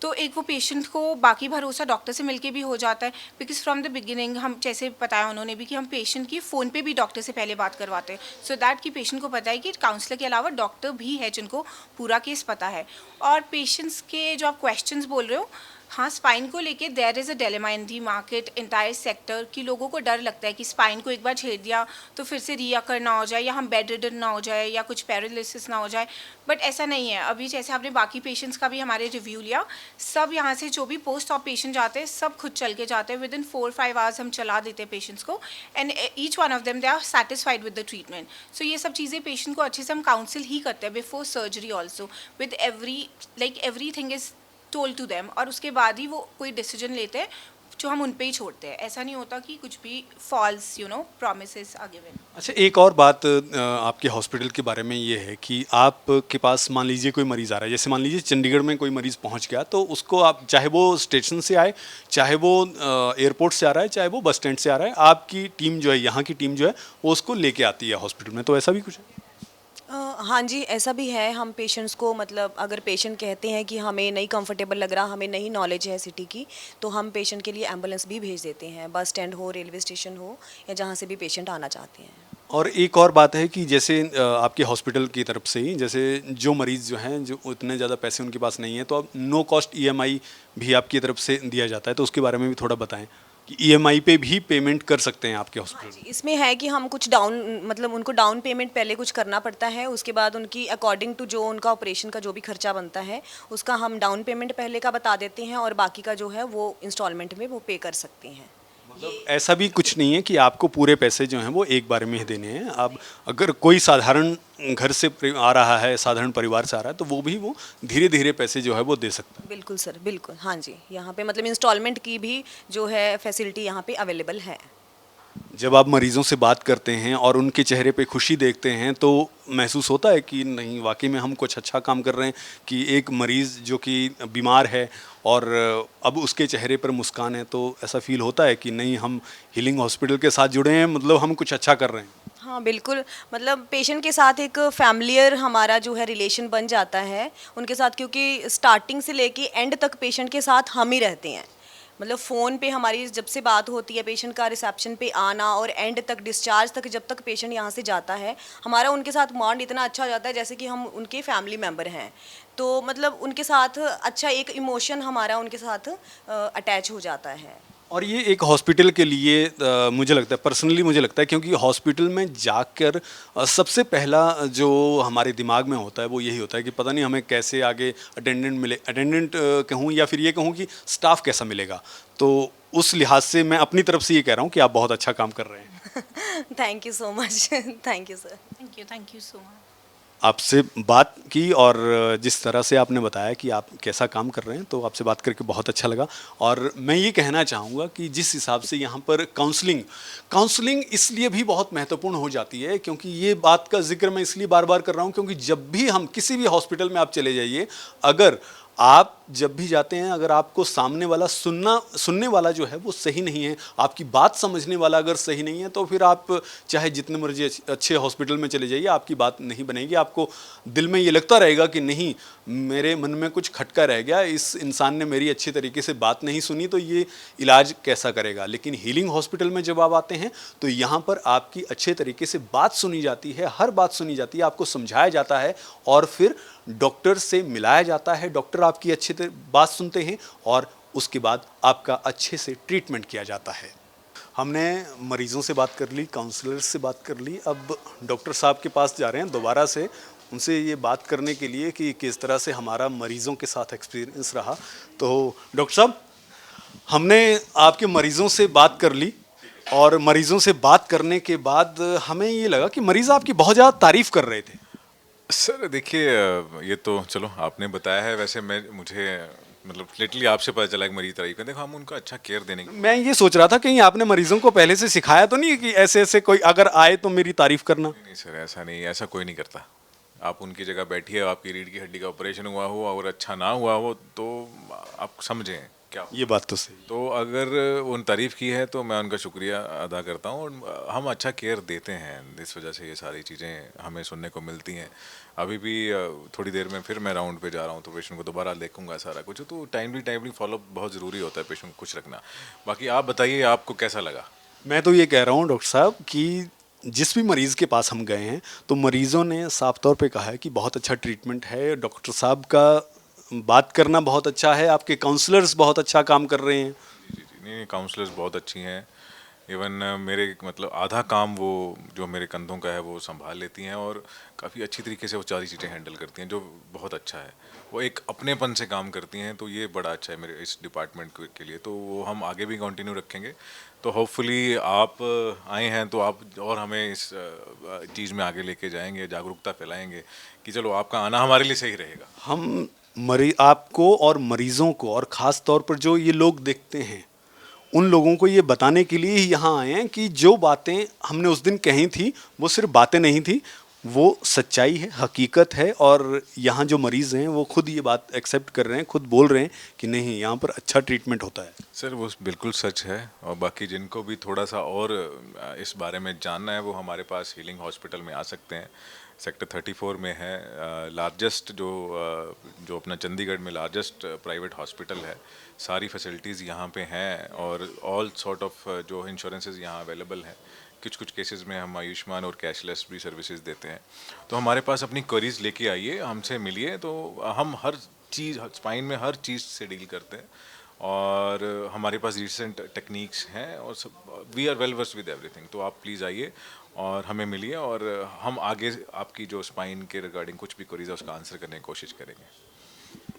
तो एक वो पेशेंट को बाकी भरोसा डॉक्टर से मिलके भी हो जाता है, बिकॉज फ्रॉम द बिगिनिंग हम जैसे बताया उन्होंने भी कि हम पेशेंट की फ़ोन पे भी डॉक्टर से पहले बात करवाते हैं, सो दैट कि पेशेंट को पता है कि काउंसलर के अलावा डॉक्टर भी है जिनको पूरा केस पता है. और पेशेंट्स के जो आप क्वेश्चंस बोल रहे हो, हाँ स्पाइन को लेके there is a dilemma in the market entire sector कि लोगों को डर लगता है कि स्पाइन को एक बार छेड़ दिया तो फिर से रीअकर ना हो जाए, या हम बेड रिडन ना हो जाए, या कुछ पैरालिसिस ना हो जाए. बट ऐसा नहीं है. अभी जैसे आपने बाकी पेशेंट्स का भी हमारे रिव्यू लिया, सब यहाँ से जो भी पोस्ट ऑफ पेशेंट जाते हैं सब खुद चल के जाते हैं. विद इन 4-5 आवर्स हम चला देते हैं पेशेंट्स को, and each one of them they are satisfied with the treatment. So ये सब चीज़ें पेशेंट को अच्छे से हम काउंसिल ही करते हैं before surgery also, with everything is told to them. और उसके बाद ही वो कोई डिसीजन लेते हैं जो हम उन पे ही छोड़ते हैं. ऐसा नहीं होता कि कुछ भी फॉल्स प्रॉमिसेस आर गिवन. अच्छा, एक और बात आपके हॉस्पिटल के बारे में ये है कि आपके पास मान लीजिए कोई मरीज़ आ रहा है, जैसे मान लीजिए चंडीगढ़ में कोई मरीज़ पहुंच गया, तो उसको आप, चाहे वो स्टेशन से आए, चाहे वो एयरपोर्ट से आ रहा है, चाहे वो बस स्टैंड से आ रहा है, आपकी टीम जो है, यहाँ की टीम जो है वो उसको लेके आती है हॉस्पिटल में. तो ऐसा भी कुछ है? हाँ जी, ऐसा भी है. हम पेशेंट्स को, मतलब अगर पेशेंट कहते हैं कि हमें नहीं कंफर्टेबल लग रहा, हमें नहीं नॉलेज है सिटी की, तो हम पेशेंट के लिए एम्बुलेंस भी भेज देते हैं, बस स्टैंड हो, रेलवे स्टेशन हो, या जहाँ से भी पेशेंट आना चाहते हैं. और एक और बात है कि जैसे आपके हॉस्पिटल की तरफ से ही, जैसे जो मरीज़ जो हैं, जो उतने ज़्यादा पैसे उनके पास नहीं है, तो अब नो कॉस्ट EMI भी आपकी तरफ से दिया जाता है, तो उसके बारे में भी थोड़ा बताएं कि EMI पे भी पेमेंट कर सकते हैं आपके हॉस्पिटल? हाँ जी, इसमें है कि हम कुछ मतलब उनको डाउन पेमेंट पहले कुछ करना पड़ता है, उसके बाद उनकी अकॉर्डिंग टू जो उनका ऑपरेशन का जो भी खर्चा बनता है उसका हम डाउन पेमेंट पहले का बता देते हैं, और बाकी का जो है वो इंस्टॉलमेंट में वो पे कर सकते हैं. मतलब ऐसा भी कुछ नहीं है कि आपको पूरे पैसे जो हैं वो एक बार में ही देने हैं. आप अगर कोई साधारण घर से आ रहा है, साधारण परिवार से आ रहा है, तो वो भी वो धीरे धीरे पैसे जो है वो दे सकता है. बिल्कुल सर, बिल्कुल. हाँ जी, यहाँ पे मतलब इंस्टॉलमेंट की भी जो है फैसिलिटी यहाँ पे अवेलेबल है. जब आप मरीजों से बात करते हैं और उनके चेहरे पे खुशी देखते हैं, तो महसूस होता है कि नहीं, वाकई में हम कुछ अच्छा काम कर रहे हैं, कि एक मरीज़ जो कि बीमार है और अब उसके चेहरे पर मुस्कान है, तो ऐसा फील होता है कि नहीं, हम हीलिंग हॉस्पिटल के साथ जुड़े हैं, मतलब हम कुछ अच्छा कर रहे हैं. हाँ बिल्कुल, मतलब पेशेंट के साथ एक फैमिलियर हमारा जो है रिलेशन बन जाता है उनके साथ, क्योंकि स्टार्टिंग से लेके एंड तक पेशेंट के साथ हम ही रहते हैं. मतलब फ़ोन पे हमारी जब से बात होती है, पेशेंट का रिसेप्शन पे आना और एंड तक, डिस्चार्ज तक, जब तक पेशेंट यहाँ से जाता है, हमारा उनके साथ बॉन्ड इतना अच्छा हो जाता है जैसे कि हम उनके फैमिली मेम्बर हैं. तो मतलब उनके साथ अच्छा एक इमोशन हमारा उनके साथ अटैच हो जाता है. और ये एक हॉस्पिटल के लिए मुझे लगता है, पर्सनली मुझे लगता है, क्योंकि हॉस्पिटल में जाकर सबसे पहला जो हमारे दिमाग में होता है वो यही होता है कि पता नहीं हमें कैसे आगे अटेंडेंट मिले, अटेंडेंट कहूँ या फिर ये कहूँ कि स्टाफ कैसा मिलेगा. तो उस लिहाज से मैं अपनी तरफ से ये कह रहा हूँ कि आप बहुत अच्छा काम कर रहे हैं. Thank you so much. Thank you sir. Thank you so much. आपसे बात की और जिस तरह से आपने बताया कि आप कैसा काम कर रहे हैं, तो आपसे बात करके बहुत अच्छा लगा। और मैं ये कहना चाहूँगा कि जिस हिसाब से यहाँ पर काउंसलिंग इसलिए भी बहुत महत्वपूर्ण हो जाती है, क्योंकि ये बात का जिक्र मैं इसलिए बार बार कर रहा हूँ क्योंकि जब भी हम किसी भी हॉस्पिटल में आप चले जाइए, अगर आप जब भी जाते हैं, अगर आपको सामने वाला सुनने वाला जो है वो सही नहीं है, आपकी बात समझने वाला अगर सही नहीं है, तो फिर आप चाहे जितने मर्जी अच्छे हॉस्पिटल में चले जाइए, आपकी बात नहीं बनेगी। आपको दिल में ये लगता रहेगा कि नहीं, मेरे मन में कुछ खटका रह गया, इस इंसान ने मेरी अच्छी तरीके से बात नहीं सुनी, तो ये इलाज कैसा करेगा। लेकिन हीलिंग हॉस्पिटल में जब आप आते हैं तो यहाँ पर आपकी अच्छे तरीके से बात सुनी जाती है, हर बात सुनी जाती है, आपको समझाया जाता है और फिर डॉक्टर से मिलाया जाता है। डॉक्टर आपकी अच्छे बात सुनते हैं और उसके बाद आपका अच्छे से ट्रीटमेंट किया जाता है। हमने मरीज़ों से बात कर ली, काउंसलर से बात कर ली, अब डॉक्टर साहब के पास जा रहे हैं दोबारा से उनसे ये बात करने के लिए कि किस तरह से हमारा मरीज़ों के साथ एक्सपीरियंस रहा। तो डॉक्टर साहब, हमने आपके मरीज़ों से बात कर ली और मरीज़ों से बात करने के बाद हमें ये लगा कि मरीज़ आपकी बहुत ज़्यादा तारीफ़ कर रहे थे। सर देखिए, ये तो चलो आपने बताया है, वैसे मुझे मतलब लिटरली आपसे पता चला कि मरीज तारीफ देखो, हम उनका अच्छा केयर देने की। मैं ये सोच रहा था कहीं आपने मरीजों को पहले से सिखाया तो नहीं कि ऐसे ऐसे कोई अगर आए तो मेरी तारीफ करना। नहीं सर, ऐसा नहीं, ऐसा कोई नहीं करता। आप उनकी जगह बैठिए, आपकी रीढ़ की हड्डी का ऑपरेशन हुआ हो और अच्छा ना हुआ हो तो आप समझें क्या ये बात तो सही। तो अगर उन तारीफ़ की है तो मैं उनका शुक्रिया अदा करता हूँ और हम अच्छा केयर देते हैं, इस वजह से ये सारी चीज़ें हमें सुनने को मिलती हैं। अभी भी थोड़ी देर में फिर मैं राउंड पे जा रहा हूँ तो पेशेंट को दोबारा देखूंगा सारा कुछ, तो टाइमली फॉलोअप बहुत ज़रूरी होता है पेशेंट को खुश रखना। बाकी आप बताइए, आपको कैसा लगा? मैं तो ये कह रहा हूँ डॉक्टर साहब कि जिस भी मरीज़ के पास हम गए हैं तो मरीज़ों ने साफ तौर पे कहा है कि बहुत अच्छा ट्रीटमेंट है, डॉक्टर साहब का बात करना बहुत अच्छा है, आपके काउंसलर्स बहुत अच्छा काम कर रहे हैं। जी, नहीं, काउंसलर्स बहुत अच्छी हैं। इवन मेरे मतलब आधा काम वो जो मेरे कंधों का है वो संभाल लेती हैं और काफ़ी अच्छी तरीके से वो सारी चीज़ें हैंडल करती हैं, जो बहुत अच्छा है। वो एक अपनेपन से काम करती हैं, तो ये बड़ा अच्छा है मेरे इस डिपार्टमेंट के लिए। तो वो हम आगे भी कंटिन्यू रखेंगे। तो होपफुली आप आए हैं तो आप और हमें इस चीज़ में आगे लेके जाएंगे, जागरूकता फैलाएंगे कि चलो आपका आना हमारे लिए सही रहेगा। हम आपको और मरीज़ों को और ख़ास तौर पर जो ये लोग देखते हैं उन लोगों को ये बताने के लिए ही यहाँ आए हैं कि जो बातें हमने उस दिन कही थी वो सिर्फ बातें नहीं थी, वो सच्चाई है, हकीकत है। और यहाँ जो मरीज़ हैं वो खुद ये बात एक्सेप्ट कर रहे हैं, खुद बोल रहे हैं कि नहीं, यहाँ पर अच्छा ट्रीटमेंट होता है। सर वो बिल्कुल सच है। और बाकी जिनको भी थोड़ा सा और इस बारे में जानना है वो हमारे पास हीलिंग हॉस्पिटल में आ सकते हैं। सेक्टर 34 में है लार्जेस्ट जो अपना चंडीगढ़ में लार्जेस्ट प्राइवेट हॉस्पिटल है। सारी फैसिलिटीज़ यहाँ पे हैं और ऑल सॉर्ट ऑफ जो इंश्योरेंसेस यहाँ अवेलेबल हैं। कुछ केसेस में हम आयुष्मान और कैशलेस भी सर्विसेज देते हैं। तो हमारे पास अपनी क्वेरीज लेके आइए, हमसे मिलिए, तो हम हर चीज़ स्पाइन में हर चीज़ से डील करते हैं और हमारे पास रिसेंट टेक्निक्स हैं और सब we are well versed with everything. तो आप प्लीज़ आइए और हमें मिलिए और हम आगे आपकी जो स्पाइन के रिगार्डिंग कुछ भी क्वेरीज है उसका आंसर करने की कोशिश करेंगे।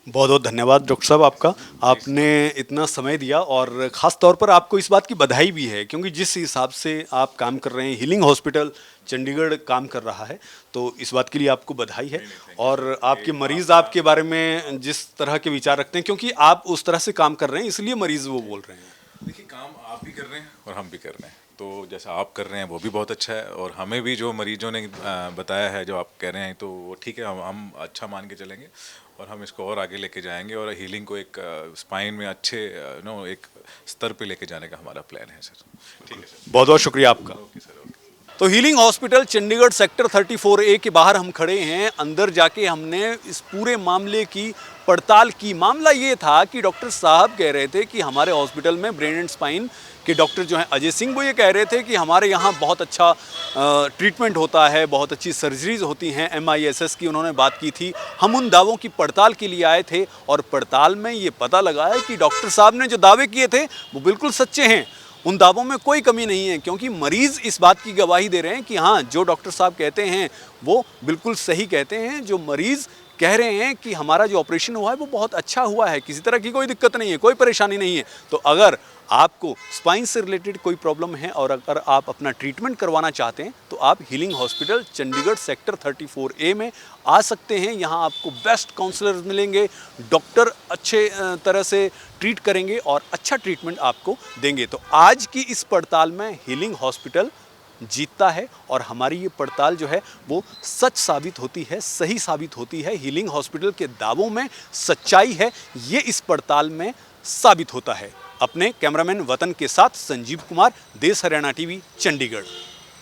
बहुत बहुत धन्यवाद डॉक्टर साहब आपका, आपने इतना समय दिया और ख़ास तौर पर आपको इस बात की बधाई भी है क्योंकि जिस हिसाब से आप काम कर रहे हैं, हीलिंग हॉस्पिटल चंडीगढ़ काम कर रहा है, तो इस बात के लिए आपको बधाई है। और आपके मरीज़ आपके बारे में जिस तरह के विचार रखते हैं, क्योंकि आप उस तरह से काम कर रहे हैं इसलिए मरीज़ वो बोल रहे हैं। देखिए, काम आप भी कर रहे हैं और हम भी कर रहे हैं, तो जैसा आप कर रहे हैं वो भी बहुत अच्छा है और हमें भी जो मरीजों ने बताया है, जो आप कह रहे हैं, तो वो ठीक है, हम अच्छा मान के चलेंगे और हम इसको और आगे लेके जाएंगे और हीलिंग को एक स्पाइन में अच्छे एक स्तर पे लेके जाने का हमारा प्लान है सर। ठीक है सर, बहुत बहुत शुक्रिया आपका। Okay sir, okay. तो healing hospital Chandigarh sector 34A के बाहर हम खड़े हैं। अंदर जाके हमने इस पूरे मामले की पड़ताल की। मामला ये था कि डॉक्टर साहब कह रहे थे कि हमारे हॉस्पिटल में ब्रेन एंड स्पाइन के डॉक्टर जो हैं अजय सिंह, वो ये कह रहे थे कि हमारे यहाँ बहुत अच्छा ट्रीटमेंट होता है, बहुत अच्छी सर्जरीज होती हैं, MISS की उन्होंने बात की थी। हम उन दावों की पड़ताल के लिए आए थे और पड़ताल में ये पता लगा है कि डॉक्टर साहब ने जो दावे किए थे वो बिल्कुल सच्चे हैं। उन दावों में कोई कमी नहीं है क्योंकि मरीज़ इस बात की गवाही दे रहे हैं कि हाँ, जो डॉक्टर साहब कहते हैं वो बिल्कुल सही कहते हैं। जो मरीज़ कह रहे हैं कि हमारा जो ऑपरेशन हुआ है वो बहुत अच्छा हुआ है, किसी तरह की कोई दिक्कत नहीं है, कोई परेशानी नहीं है। तो अगर आपको स्पाइन से रिलेटेड कोई प्रॉब्लम है और अगर आप अपना ट्रीटमेंट करवाना चाहते हैं तो आप healing hospital Chandigarh sector 34A में आ सकते हैं। यहाँ आपको बेस्ट काउंसलर्स मिलेंगे, डॉक्टर अच्छे तरह से ट्रीट करेंगे और अच्छा ट्रीटमेंट आपको देंगे। तो आज की इस पड़ताल में हीलिंग हॉस्पिटल जीतता है और हमारी ये पड़ताल जो है वो सच साबित होती है, सही साबित होती है। हीलिंग हॉस्पिटल के दावों में सच्चाई है, ये इस पड़ताल में साबित होता है। अपने कैमरामैन वतन के साथ संजीव कुमार, देश हरियाणा टीवी, चंडीगढ़।